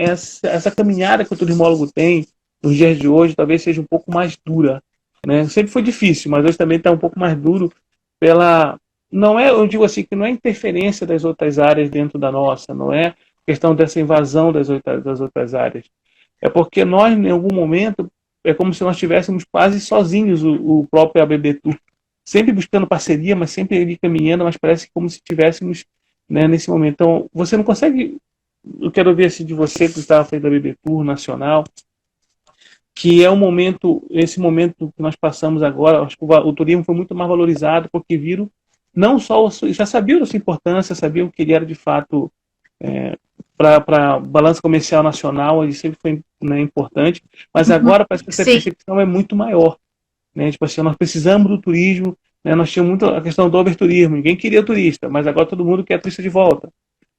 caminhada que o turismólogo tem nos dias de hoje talvez seja um pouco mais dura. Né? Sempre foi difícil, mas hoje também está um pouco mais duro não é, eu digo assim, que não é interferência das outras áreas dentro da nossa, não é questão dessa invasão das outras áreas. É porque nós, em algum momento, é como se nós estivéssemos quase sozinhos, o próprio ABBTur, sempre buscando parceria, mas sempre ali caminhando, mas parece como se estivéssemos, né, nesse momento. Então, você não consegue, eu quero ver assim, de você que estava falando da ABBTur nacional, que é esse momento que nós passamos agora, acho que o turismo foi muito mais valorizado, porque viram, não só, já sabiam da sua importância, sabiam que ele era de fato, para a balança comercial nacional, ele sempre foi, né, importante, mas agora parece que essa percepção é muito maior. Né? Tipo assim, nós precisamos do turismo, né? Nós tínhamos muito a questão do overturismo, ninguém queria turista, mas agora todo mundo quer turista de volta.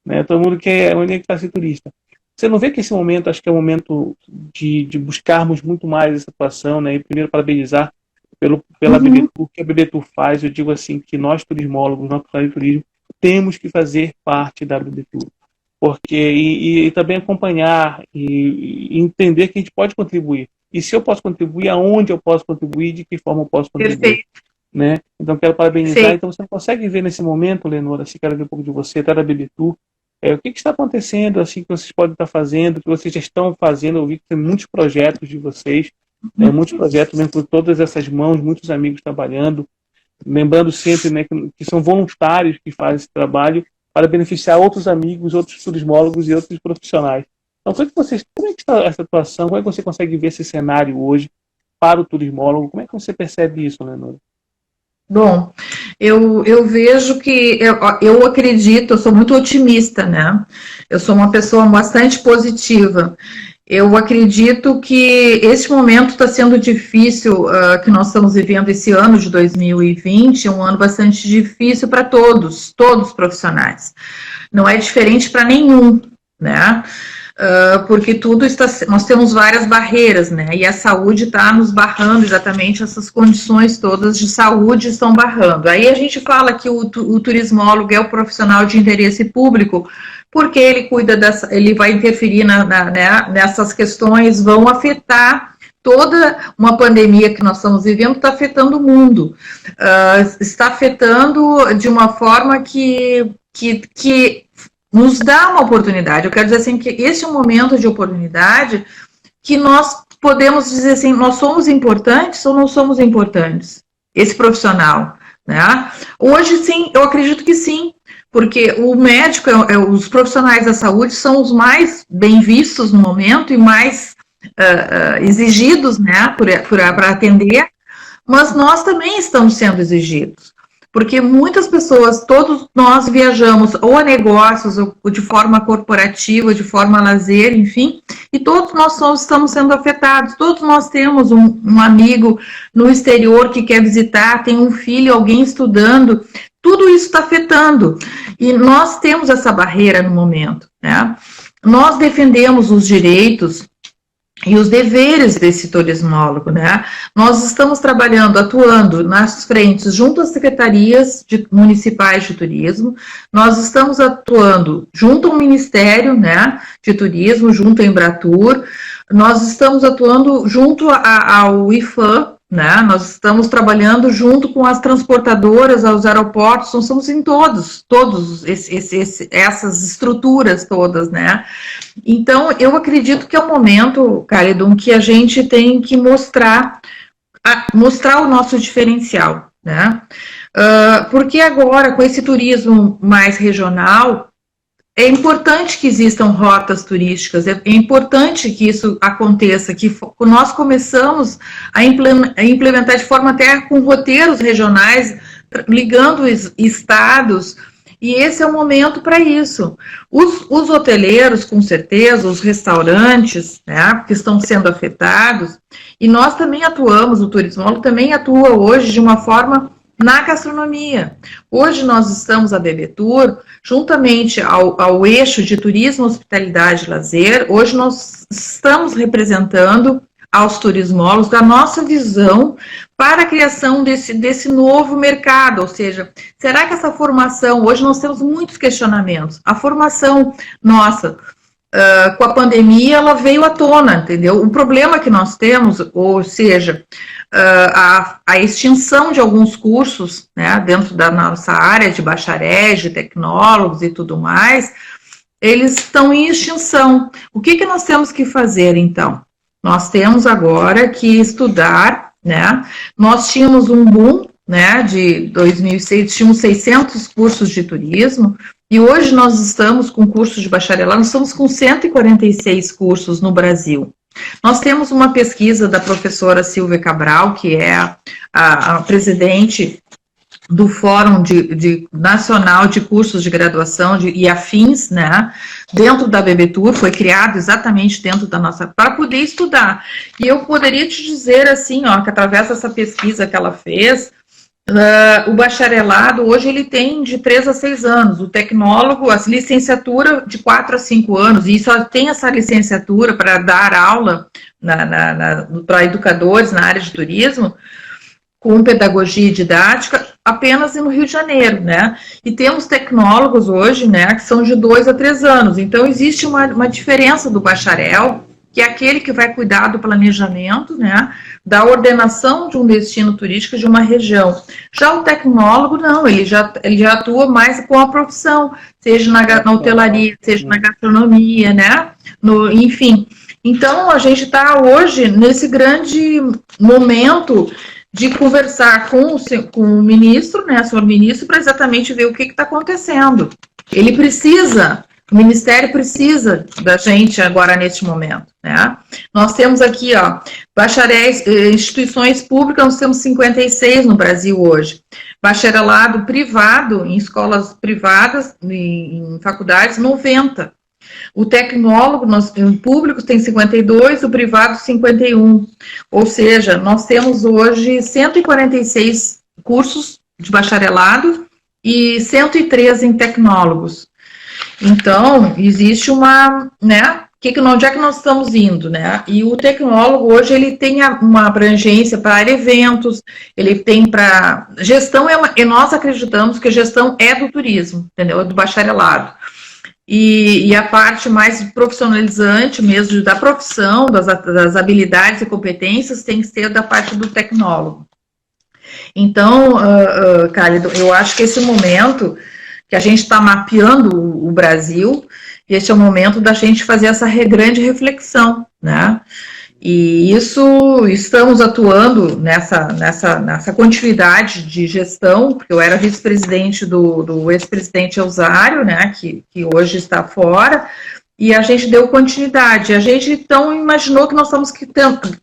Né? Todo mundo quer onde é que está ser turista. Você não vê que esse momento, acho que é o momento de buscarmos muito mais essa atuação, né? E primeiro parabenizar pela BBTur, que a BBTur faz. Eu digo assim, que nós turismólogos, nós profissionais de turismo, temos que fazer parte da BBTur. Porque, e também acompanhar e entender que a gente pode contribuir. E se eu posso contribuir, aonde eu posso contribuir, de que forma eu posso contribuir. Né? Então, quero parabenizar. Então, você consegue ver nesse momento, Lenora, se quero ver um pouco de você, até da BBTur, o que está acontecendo, assim, que vocês podem estar fazendo, que vocês já estão fazendo. Eu vi que tem muitos projetos de vocês, muitos projetos mesmo por todas essas mãos, muitos amigos trabalhando. lembrando sempre, né, que são voluntários que fazem esse trabalho para beneficiar outros amigos, outros turismólogos e outros profissionais. Então, como é que está essa situação? Como é que você consegue ver esse cenário hoje para o turismólogo? Como é que você percebe isso, Leonora? Bom, eu vejo que, eu acredito, eu sou muito otimista, né? Eu sou uma pessoa bastante positiva. Eu acredito que esse momento está sendo difícil, que nós estamos vivendo esse ano de 2020, é um ano bastante difícil para todos os profissionais. Não é diferente para nenhum, né? Porque nós temos várias barreiras, né? E a saúde está nos barrando, exatamente essas condições todas de saúde estão barrando. Aí a gente fala que o turismólogo é o profissional de interesse público, porque ele cuida ele vai interferir nessas questões, vão afetar toda uma pandemia que nós estamos vivendo, está afetando o mundo, está afetando de uma forma que nos dá uma oportunidade. Eu quero dizer assim, que esse é um momento de oportunidade que nós podemos dizer assim, nós somos importantes ou não somos importantes? Esse profissional, né? Hoje, sim, eu acredito que sim, porque o médico, os profissionais da saúde são os mais bem vistos no momento e mais exigidos, né, para atender, mas nós também estamos sendo exigidos. Porque muitas pessoas, todos nós viajamos ou a negócios, ou de forma corporativa, de forma lazer, enfim, e todos nós estamos sendo afetados. Todos nós temos um amigo no exterior que quer visitar, tem um filho, alguém estudando, tudo isso está afetando. E nós temos essa barreira no momento, né? Nós defendemos os direitos e os deveres desse turismólogo, né? Nós estamos atuando nas frentes junto às secretarias municipais de turismo, nós estamos atuando junto ao Ministério, né, de Turismo, junto ao Embratur, nós estamos atuando junto ao IFAM, né? Nós estamos trabalhando junto com as transportadoras, aos aeroportos, nós estamos em todas essas estruturas todas, né? Então, eu acredito que é um momento, Caledon, que a gente tem que mostrar o nosso diferencial, né? Porque agora, com esse turismo mais regional, é importante que existam rotas turísticas, é importante que isso aconteça, que nós começamos a implementar de forma até com roteiros regionais, ligando estados, e esse é o momento para isso. Os hoteleiros, com certeza, os restaurantes, né, que estão sendo afetados, e nós também atuamos, o turismólogo também atua hoje de uma forma na gastronomia. Hoje nós estamos, a BBTur, juntamente ao eixo de turismo, hospitalidade e lazer, hoje nós estamos representando aos turismólogos da nossa visão para a criação desse novo mercado, ou seja, será que essa formação, hoje nós temos muitos questionamentos, a formação nossa, com a pandemia, ela veio à tona, entendeu? O problema que nós temos, ou seja, a extinção de alguns cursos, né, dentro da nossa área de bacharéis, de tecnólogos e tudo mais, eles estão em extinção. O que nós temos que fazer, então? Nós temos agora que estudar, né? Nós tínhamos um boom, né, de 2006, tínhamos 600 cursos de turismo, e hoje nós estamos com cursos de bacharelado, nós estamos com 146 cursos no Brasil. Nós temos uma pesquisa da professora Silvia Cabral, que é a presidente do Fórum Nacional de Cursos de Graduação e Afins, né, dentro da BBTur, foi criado exatamente dentro da nossa, para poder estudar. E eu poderia te dizer assim, ó, que através dessa pesquisa que ela fez, o bacharelado, hoje ele tem de 3 a 6 anos, o tecnólogo, a licenciatura de 4 a 5 anos, e só tem essa licenciatura para dar aula para educadores na área de turismo, com pedagogia e didática, apenas no Rio de Janeiro, né? E temos tecnólogos hoje, né, que são de 2 a 3 anos, então existe uma diferença do bacharel, que é aquele que vai cuidar do planejamento, né, da ordenação de um destino turístico de uma região. Já o tecnólogo, não, ele já atua mais com a profissão, seja na hotelaria, seja na gastronomia, né, enfim. Então, a gente está hoje nesse grande momento de conversar com o ministro, né, senhor ministro, para exatamente ver o que está acontecendo. Ele precisa, o Ministério precisa da gente agora neste momento, né? Nós temos aqui, ó, bacharéis, instituições públicas, nós temos 56 no Brasil hoje. Bacharelado privado, em escolas privadas, em faculdades, 90. O tecnólogo, em público, tem 52, o privado, 51. Ou seja, nós temos hoje 146 cursos de bacharelado e 103 em tecnólogos. Então, existe uma, né, onde é que nós estamos indo, né? E o tecnólogo hoje, ele tem uma abrangência para eventos, ele tem para... Gestão, e nós acreditamos que a gestão é do turismo, entendeu? É do bacharelado. E a parte mais profissionalizante mesmo da profissão, das habilidades e competências, tem que ser da parte do tecnólogo. Então, Cálido, eu acho que esse momento que a gente está mapeando o Brasil, este é o momento da gente fazer essa grande reflexão, né? E isso, estamos atuando nessa continuidade de gestão, porque eu era vice-presidente do ex-presidente Elzário, né, que hoje está fora, e a gente deu continuidade. A gente, então, imaginou que nós estamos...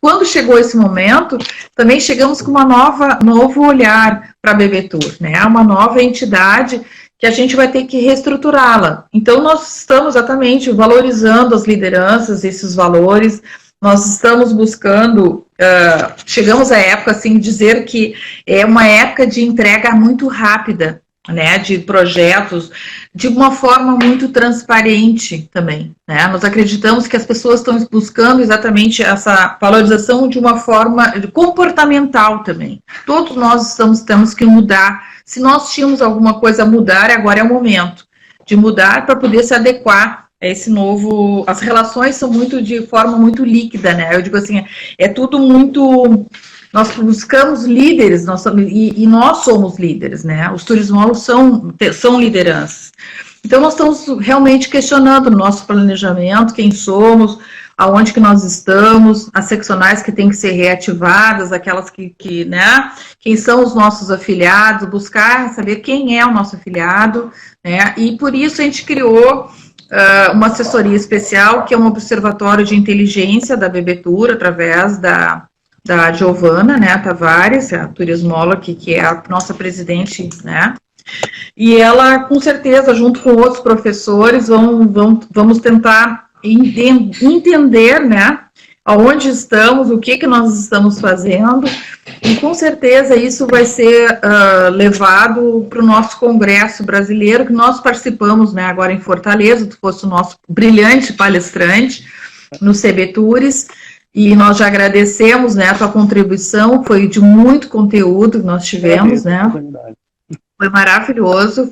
Quando chegou esse momento, também chegamos com novo olhar para a BBTur, né, uma nova entidade que a gente vai ter que reestruturá-la. Então, nós estamos exatamente valorizando as lideranças, esses valores. Nós estamos buscando, chegamos à época, assim, dizer que é uma época de entrega muito rápida, né, de projetos, de uma forma muito transparente também, né? Nós acreditamos que as pessoas estão buscando exatamente essa valorização de uma forma comportamental também. Todos nós temos que mudar. Se nós tínhamos alguma coisa a mudar, agora é o momento de mudar para poder se adequar a esse novo... As relações são de forma muito líquida, né? Eu digo assim, é tudo muito... Nós buscamos líderes, nós somos líderes, né? Os turismólogos são lideranças. Então, nós estamos realmente questionando o nosso planejamento, quem somos, aonde que nós estamos, as seccionais que têm que ser reativadas, aquelas né? Quem são os nossos afiliados, buscar saber quem é o nosso afiliado, né? E por isso a gente criou uma assessoria especial, que é um observatório de inteligência da BBTur, através da Giovana, né, Tavares, a turismóloga, que é a nossa presidente, né, e ela, com certeza, junto com outros professores, vamos tentar entender, né, aonde estamos, o que nós estamos fazendo, e com certeza isso vai ser levado para o nosso Congresso Brasileiro, que nós participamos, né, agora em Fortaleza, tu fosse o nosso brilhante palestrante no CBTures, e nós já agradecemos, né, a tua contribuição, foi de muito conteúdo que nós tivemos, né, foi maravilhoso,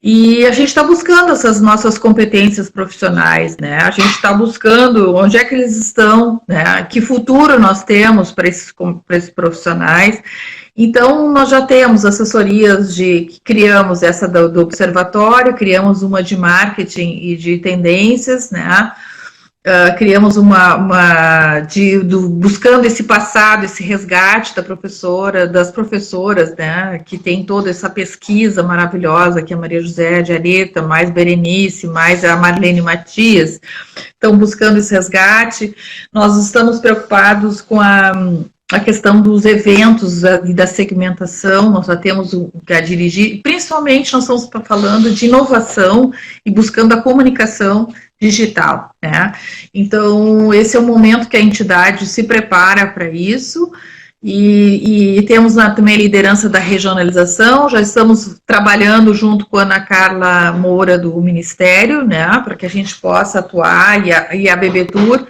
e a gente está buscando essas nossas competências profissionais, né, a gente está buscando onde é que eles estão, né, que futuro nós temos para esses profissionais. Então, nós já temos assessorias criamos essa do observatório, criamos uma de marketing e de tendências, né, criamos buscando esse passado, esse resgate das professoras, né, que tem toda essa pesquisa maravilhosa, que é a Maria José de Areta, mais Berenice, mais a Marlene Matias, estão buscando esse resgate. Nós estamos preocupados com a questão dos eventos e da segmentação, nós já temos a dirigir, principalmente nós estamos falando de inovação e buscando a comunicação digital, né? Então, esse é o momento que a entidade se prepara para isso, e temos também a liderança da regionalização, já estamos trabalhando junto com a Ana Carla Moura do Ministério, né, para que a gente possa atuar, e a BBTur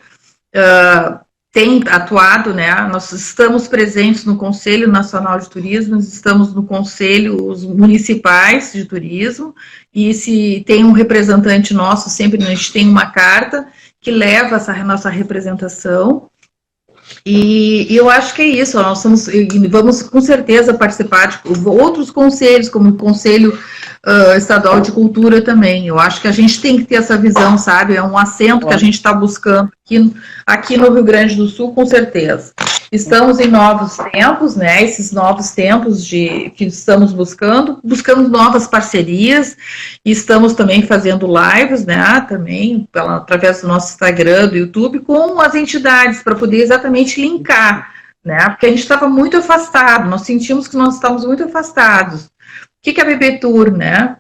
tem atuado, né, nós estamos presentes no Conselho Nacional de Turismo, nós estamos no Conselhos Municipais de Turismo, e se tem um representante nosso, sempre a gente tem uma carta que leva essa nossa representação, e eu acho que é isso, nós vamos com certeza participar de outros conselhos, como o Conselho Estadual de Cultura também. Eu acho que a gente tem que ter essa visão, sabe? É um assento que a gente está buscando aqui no Rio Grande do Sul, com certeza. estamos em novos tempos, né? Esses novos tempos que estamos buscando novas parcerias, e estamos também fazendo lives, né? Também através do nosso Instagram, do YouTube, com as entidades, para poder exatamente linkar, né? Porque a gente estava muito afastado, nós sentimos que nós estávamos muito afastados. O que é a BBTur, né?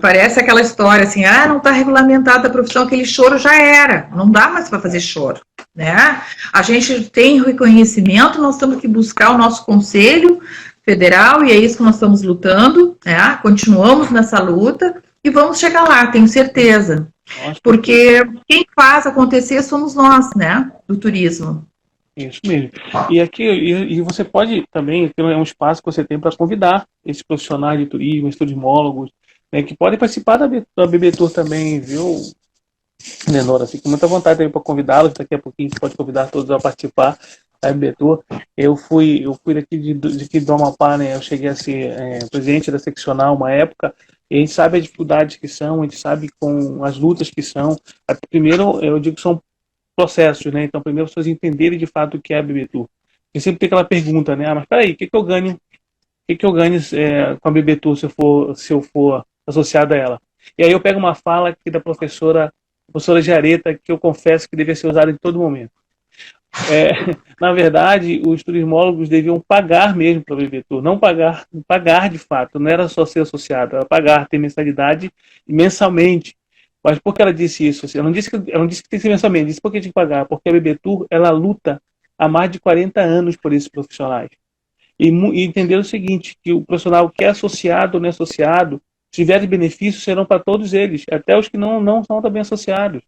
Parece aquela história assim, não está regulamentada a profissão, aquele choro já era, não dá mais para fazer choro, né? A gente tem reconhecimento, nós temos que buscar o nosso Conselho Federal, e é isso que nós estamos lutando, né? Continuamos nessa luta e vamos chegar lá, tenho certeza. Porque quem faz acontecer somos nós, né? Do turismo. Isso mesmo. E aqui, e você pode também, é um espaço que você tem para convidar esses profissionais de turismo, esses turismólogos, né, que podem participar da BBTur também, viu, Lenora? Fico com muita vontade também para convidá-los. Daqui a pouquinho você pode convidar todos a participar da BBTur. Eu fui daqui do Amapá, né? Eu cheguei a ser presidente da seccional uma época, e a gente sabe as dificuldades que são, a gente sabe com as lutas que são. Primeiro, eu digo que são processos, né? Então, primeiro, as pessoas entenderem de fato o que é a BBTur. E sempre tem aquela pergunta, né? Mas peraí, o que eu ganho? O que eu ganho com a BBTur se eu for associado a ela? E aí eu pego uma fala aqui da professora Jareta, que eu confesso que devia ser usada em todo momento. Na verdade, os turismólogos deviam pagar mesmo para a BBTur, não pagar de fato, não era só ser associado, era pagar, ter mensalidade mensalmente. Mas por que ela disse isso? Ela não disse que tem que ser mensalmente, disse por que tem que pagar, porque a BBTur, ela luta há mais de 40 anos por esses profissionais. E entender o seguinte, que o profissional que é associado ou não é associado, se tiver benefícios, serão para todos eles, até os que não são também associados,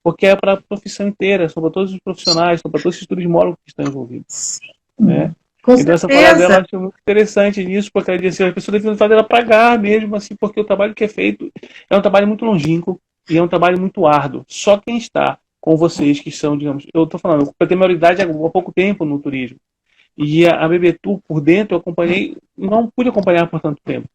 porque é para a profissão inteira, são para todos os profissionais, são para todos os turismólogos que estão envolvidos. Né? Então essa palavra dela eu acho muito interessante nisso, porque ela diz assim, as pessoas devem fazer ela pagar mesmo, assim, porque o trabalho que é feito é um trabalho muito longínquo e é um trabalho muito árduo. Só quem está com vocês, que são, digamos, eu estou falando, eu tenho maioridade há pouco tempo no turismo, e a BBTur por dentro eu acompanhei, não pude acompanhar por tanto tempo.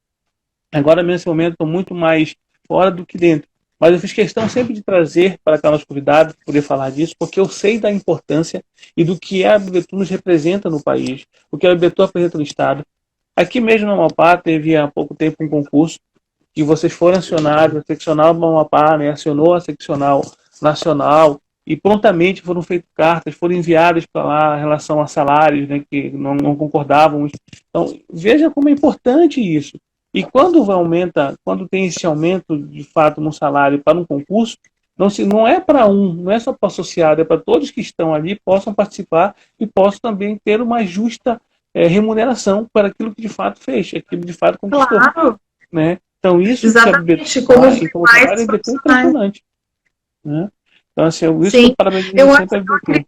Agora, nesse momento, estou muito mais fora do que dentro. Mas eu fiz questão sempre de trazer para cá nossos convidados, poder falar disso, porque eu sei da importância e do que a BBTur nos representa no país, o que a BBTur apresenta no Estado. Aqui mesmo no Amapá, teve há pouco tempo um concurso, que vocês foram acionados, a seccional do Amapá, né, acionou a seccional nacional, e prontamente foram feitas cartas, foram enviadas para lá em relação a salários, né, que não concordávamos. Então, veja como é importante isso. E quando tem esse aumento de fato no salário para um concurso, não é para não é só para o associado, é para todos que estão ali possam participar e possam também ter uma justa remuneração para aquilo que de fato fez, aquilo que de fato conquistou. Claro. Né? Então isso exatamente, como trabalho é impressionante. Né? Então, assim, isso que eu parabenizo sempre a BBTur.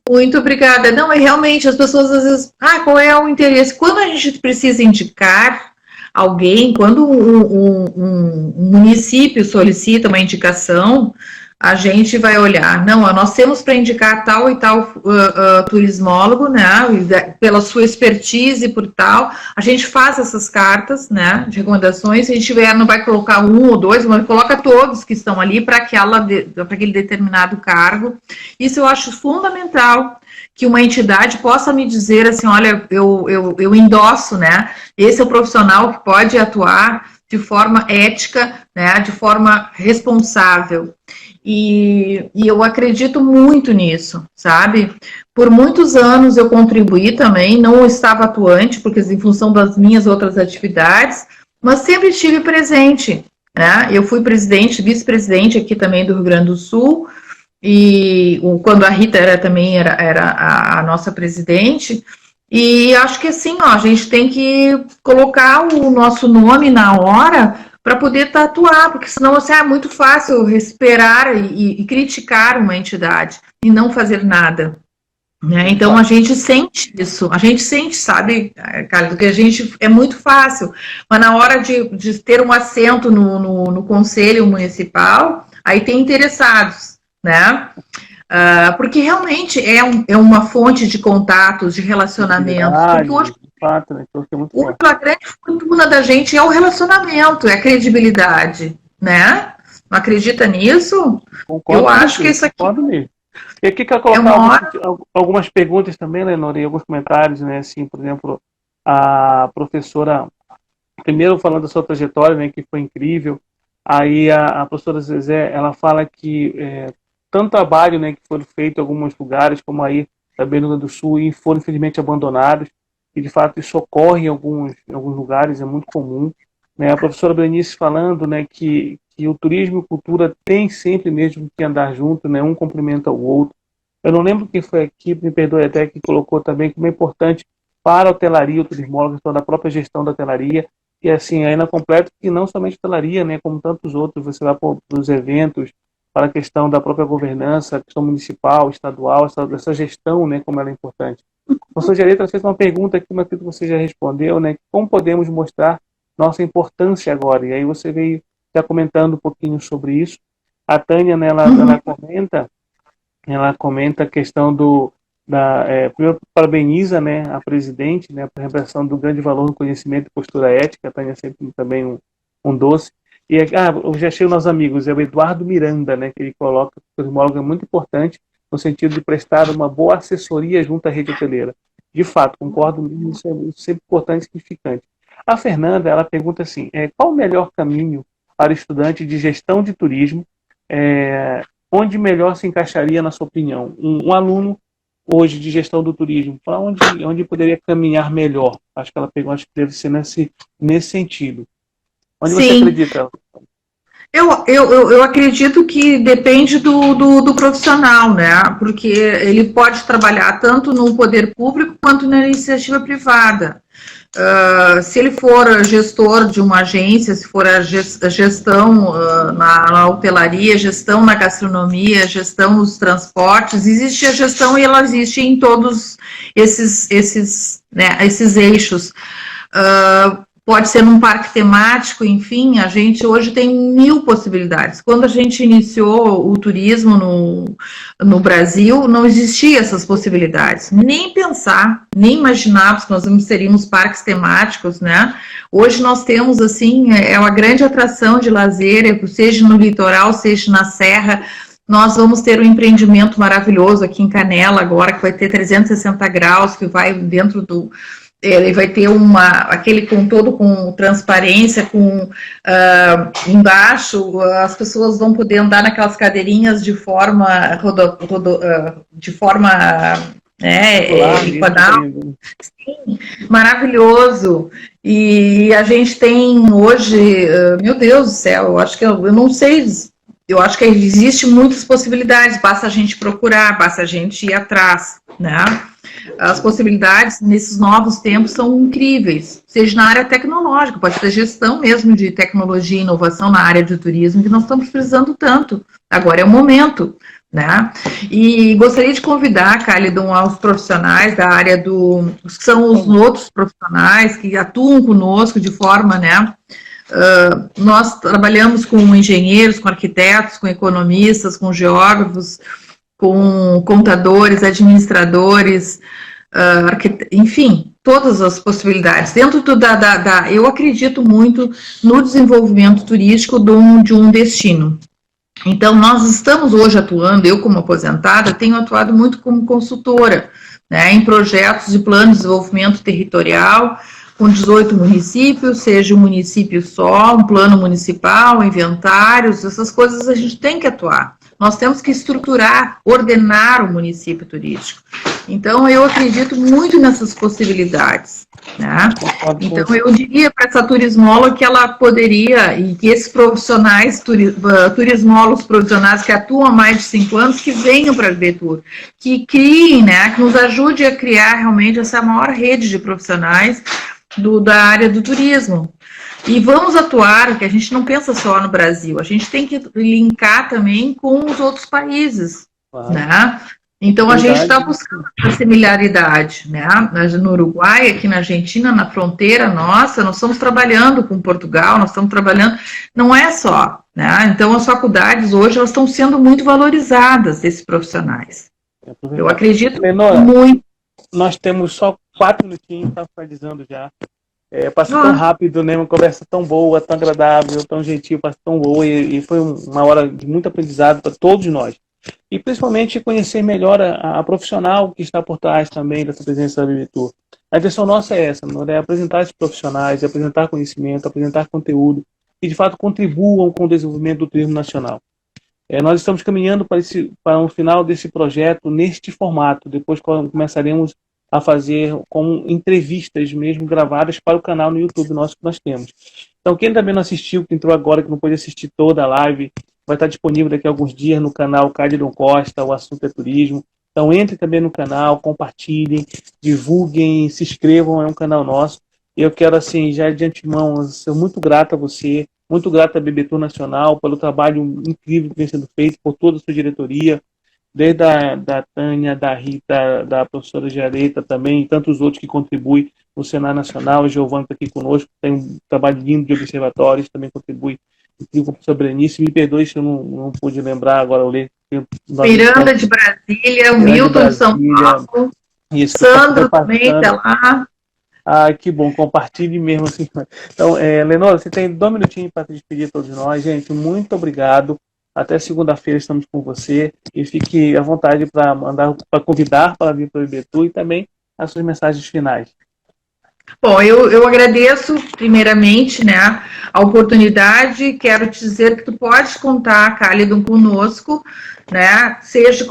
Muito obrigada. Não, é realmente, as pessoas às vezes, qual é o interesse? Quando a gente precisa indicar alguém, quando um município solicita uma indicação, a gente vai olhar, não, nós temos para indicar tal e tal turismólogo, né, pela sua expertise por tal, a gente faz essas cartas, né, de recomendações, se a gente não vai colocar um ou dois, mas coloca todos que estão ali para aquele determinado cargo. Isso eu acho fundamental, que uma entidade possa me dizer assim, olha, eu endosso, né, esse é o profissional que pode atuar de forma ética, né, de forma responsável. E eu acredito muito nisso, sabe? Por muitos anos eu contribuí também, não estava atuante, porque em função das minhas outras atividades, mas sempre estive presente, né? Eu fui vice-presidente aqui também do Rio Grande do Sul, e quando a Rita era a nossa presidente, e acho que assim, a gente tem que colocar o nosso nome na hora para poder atuar, porque senão é muito fácil esperar e criticar uma entidade e não fazer nada. Né? Então a gente sente isso, sabe, Carlos, que a gente é muito fácil, mas na hora de ter um assento no Conselho Municipal, aí tem interessados, né? Porque realmente é uma fonte de contatos, de relacionamentos. Porque hoje, a grande fortuna da gente é o relacionamento, é a credibilidade, né? Não acredita nisso? Concordo, eu acho que isso aqui... mesmo. E aqui quero colocar algumas perguntas também, Lenora, e alguns comentários, né? Assim, por exemplo, a professora, primeiro falando da sua trajetória, né, que foi incrível. Aí a professora Zezé, ela fala que tanto trabalho, né, que foram feito em alguns lugares, como aí também no Rio Grande do Sul, e foram infelizmente abandonados, e de fato isso ocorre em alguns lugares, é muito comum. Né? A professora Berenice falando, né, que o turismo e a cultura tem sempre mesmo que andar junto, né, um complementa o outro. Eu não lembro quem foi aqui, me perdoe até, que colocou também como é importante para a hotelaria, o turismólogo, então, da própria gestão da hotelaria, e assim, ainda completo que não somente hotelaria, né, como tantos outros, você vai para os eventos, para a questão da própria governança, a questão municipal, estadual, essa gestão, né, como ela é importante. O professor Gereta fez uma pergunta aqui, mas que você já respondeu, né, como podemos mostrar nossa importância agora? E aí você veio já comentando um pouquinho sobre isso. A Tânia, né, ela comenta a questão primeiro parabeniza, né, a presidente, né, por representação do grande valor no conhecimento e postura ética. A Tânia sempre também um doce. E eu já achei os nossos amigos, é o Eduardo Miranda, né, que ele coloca que o turismólogo é muito importante no sentido de prestar uma boa assessoria junto à rede hoteleira. De fato, concordo mesmo, isso é sempre importante e significante. A Fernanda, ela pergunta assim, qual o melhor caminho para estudante de gestão de turismo, onde melhor se encaixaria, na sua opinião? Um aluno hoje de gestão do turismo, para onde poderia caminhar melhor? Acho que ela pegou, acho que deve ser nesse sentido. Onde você acredita? Eu acredito que depende do profissional, né? Porque ele pode trabalhar tanto no poder público quanto na iniciativa privada. Se ele for gestor de uma agência, se for a gestão na hotelaria, gestão na gastronomia, gestão nos transportes, existe a gestão e ela existe em todos esses eixos. Pode ser num parque temático, enfim, a gente hoje tem 1000 possibilidades. Quando a gente iniciou o turismo no Brasil, não existiam essas possibilidades. Nem pensar, nem imaginávamos que nós teríamos parques temáticos, né? Hoje nós temos, assim, é uma grande atração de lazer, seja no litoral, seja na serra. Nós vamos ter um empreendimento maravilhoso aqui em Canela agora, que vai ter 360 graus, que vai dentro do... Ele vai ter aquele com transparência, embaixo as pessoas vão poder andar naquelas cadeirinhas de forma equadal. Sim, maravilhoso. E a gente tem hoje, meu Deus do céu, eu acho que eu não sei, eu acho que existe muitas possibilidades, basta a gente procurar, basta a gente ir atrás, né? As possibilidades nesses novos tempos são incríveis, seja na área tecnológica, pode ser gestão mesmo de tecnologia e inovação na área de turismo, que nós estamos precisando tanto. Agora é o momento, né? E gostaria de convidar, Khalidon, aos profissionais da área que são os outros profissionais que atuam conosco de forma, né? Nós trabalhamos com engenheiros, com arquitetos, com economistas, com geógrafos, com contadores, administradores, enfim, todas as possibilidades. Dentro eu acredito muito no desenvolvimento turístico de um destino. Então, nós estamos hoje atuando, eu como aposentada, tenho atuado muito como consultora, né, em projetos de plano de desenvolvimento territorial, com 18 municípios, seja um município só, um plano municipal, inventários, essas coisas a gente tem que atuar. Nós temos que estruturar, ordenar o município turístico. Então, eu acredito muito nessas possibilidades, né? Então, eu diria para essa turismóloga que ela poderia, e que esses profissionais, turismólogos profissionais que atuam há mais de 5 anos, que venham para a Betur, que criem, né? Que nos ajude a criar realmente essa maior rede de profissionais da área do turismo. E vamos atuar, porque a gente não pensa só no Brasil, a gente tem que linkar também com os outros países, né? Então, a gente está buscando essa similaridade, né? No Uruguai, aqui na Argentina, na fronteira nossa, nós estamos trabalhando com Portugal, nós estamos trabalhando, não é só, né? Então, as faculdades hoje, elas estão sendo muito valorizadas, esses profissionais. Eu acredito muito. Nós temos só 4 minutinhos, está finalizando já. Passa tão rápido, né? Uma conversa tão boa, tão agradável, tão gentil, passa tão boa, e foi uma hora de muito aprendizado para todos nós. e principalmente conhecer melhor a profissional que está por trás também dessa presença da BBTour. A intenção nossa é essa, não é apresentar esses profissionais, apresentar conhecimento, apresentar conteúdo que de fato contribuam com o desenvolvimento do turismo nacional. Nós estamos caminhando para um final desse projeto neste formato. Depois começaremos a fazer com entrevistas mesmo gravadas para o canal no YouTube nosso que nós temos. Então, quem também não assistiu, que entrou agora, que não pôde assistir toda a live, vai estar disponível daqui a alguns dias no canal Cálidon Costa, o assunto é turismo. Então, entre também no canal, compartilhem, divulguem, se inscrevam, é um canal nosso. Eu quero, assim, já de antemão, ser muito grato a você, muito grato à BBTour Nacional pelo trabalho incrível que vem sendo feito, por toda a sua diretoria, desde da Tânia, da Rita, da professora Jareta também, e tantos outros que contribuem no Senado Nacional. O Giovanni está aqui conosco, tem um trabalho lindo de observatórios, também contribui com o professor Brenice. Me perdoe se eu não pude lembrar agora, eu leio. Miranda de Brasília, o Milton de São Paulo, isso, Sandro também está lá. Ah, que bom, compartilhe mesmo assim. Então, Lenora, você tem 2 minutinhos para despedir todos nós. Gente, muito obrigado. Até segunda-feira estamos com você. E fique à vontade para convidar para vir para o BBTour e também as suas mensagens finais. Bom, eu agradeço primeiramente, né, a oportunidade. Quero te dizer que tu pode contar, Cálidon, conosco, né, seja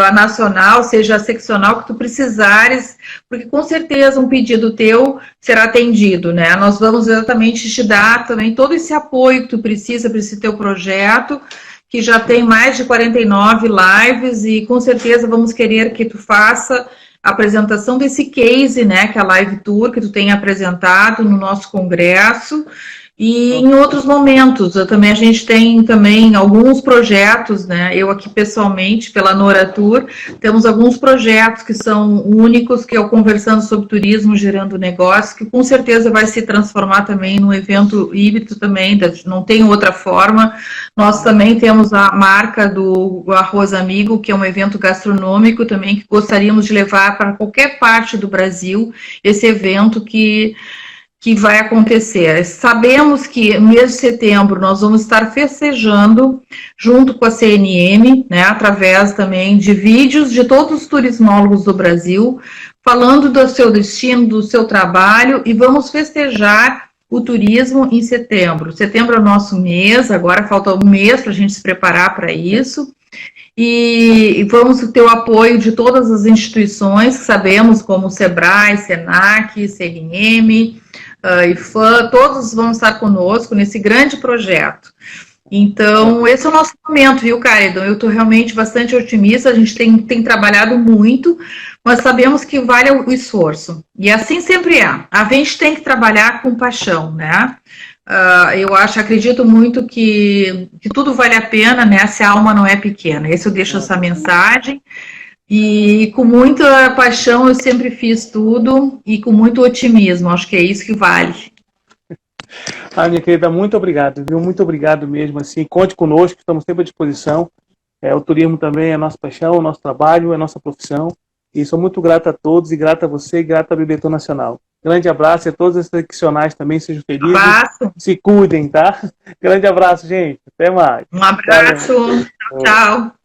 a nacional, seja a seccional que tu precisares, porque com certeza um pedido teu será atendido, né? Nós vamos exatamente te dar também todo esse apoio que tu precisa para esse teu projeto, que já tem mais de 49 lives, e com certeza vamos querer que tu faça a apresentação desse case, né, que é a Live Tour, que tu tem apresentado no nosso congresso, e em outros momentos. A gente tem também alguns projetos, né, eu aqui pessoalmente, pela Nora Tour, temos alguns projetos que são únicos, que é o Conversando sobre Turismo, Gerando Negócio, que com certeza vai se transformar também num evento híbrido também, não tem outra forma. Nós também temos a marca do Arroz Amigo, que é um evento gastronômico também, que gostaríamos de levar para qualquer parte do Brasil, esse evento que vai acontecer. Sabemos que no mês de setembro nós vamos estar festejando junto com a CNM, né, através também de vídeos de todos os turismólogos do Brasil, falando do seu destino, do seu trabalho, e vamos festejar o turismo em setembro. Setembro é o nosso mês, agora falta um mês para a gente se preparar para isso. E vamos ter o apoio de todas as instituições que sabemos, como o SEBRAE, SENAC, CNM, IFAM, todos vão estar conosco nesse grande projeto. Então, esse é o nosso momento, viu, Cálidon? Eu estou realmente bastante otimista, a gente tem trabalhado muito, mas sabemos que vale o esforço. E assim sempre é. A gente tem que trabalhar com paixão, né? Eu acredito muito que tudo vale a pena, né, se a alma não é pequena. Esse eu deixo essa mensagem. E com muita paixão eu sempre fiz tudo, e com muito otimismo. Acho que é isso que vale. Minha querida, muito obrigado, viu? Muito obrigado mesmo. Assim, conte conosco, estamos sempre à disposição. O turismo também é a nossa paixão, o nosso trabalho, é a nossa profissão. E sou muito grato a todos, e grato a você, e grato à BBTour Nacional. Grande abraço, e a todos os seccionais também sejam felizes. Abraço. Se cuidem, tá? Grande abraço, gente. Até mais. Um abraço. Tchau, tchau.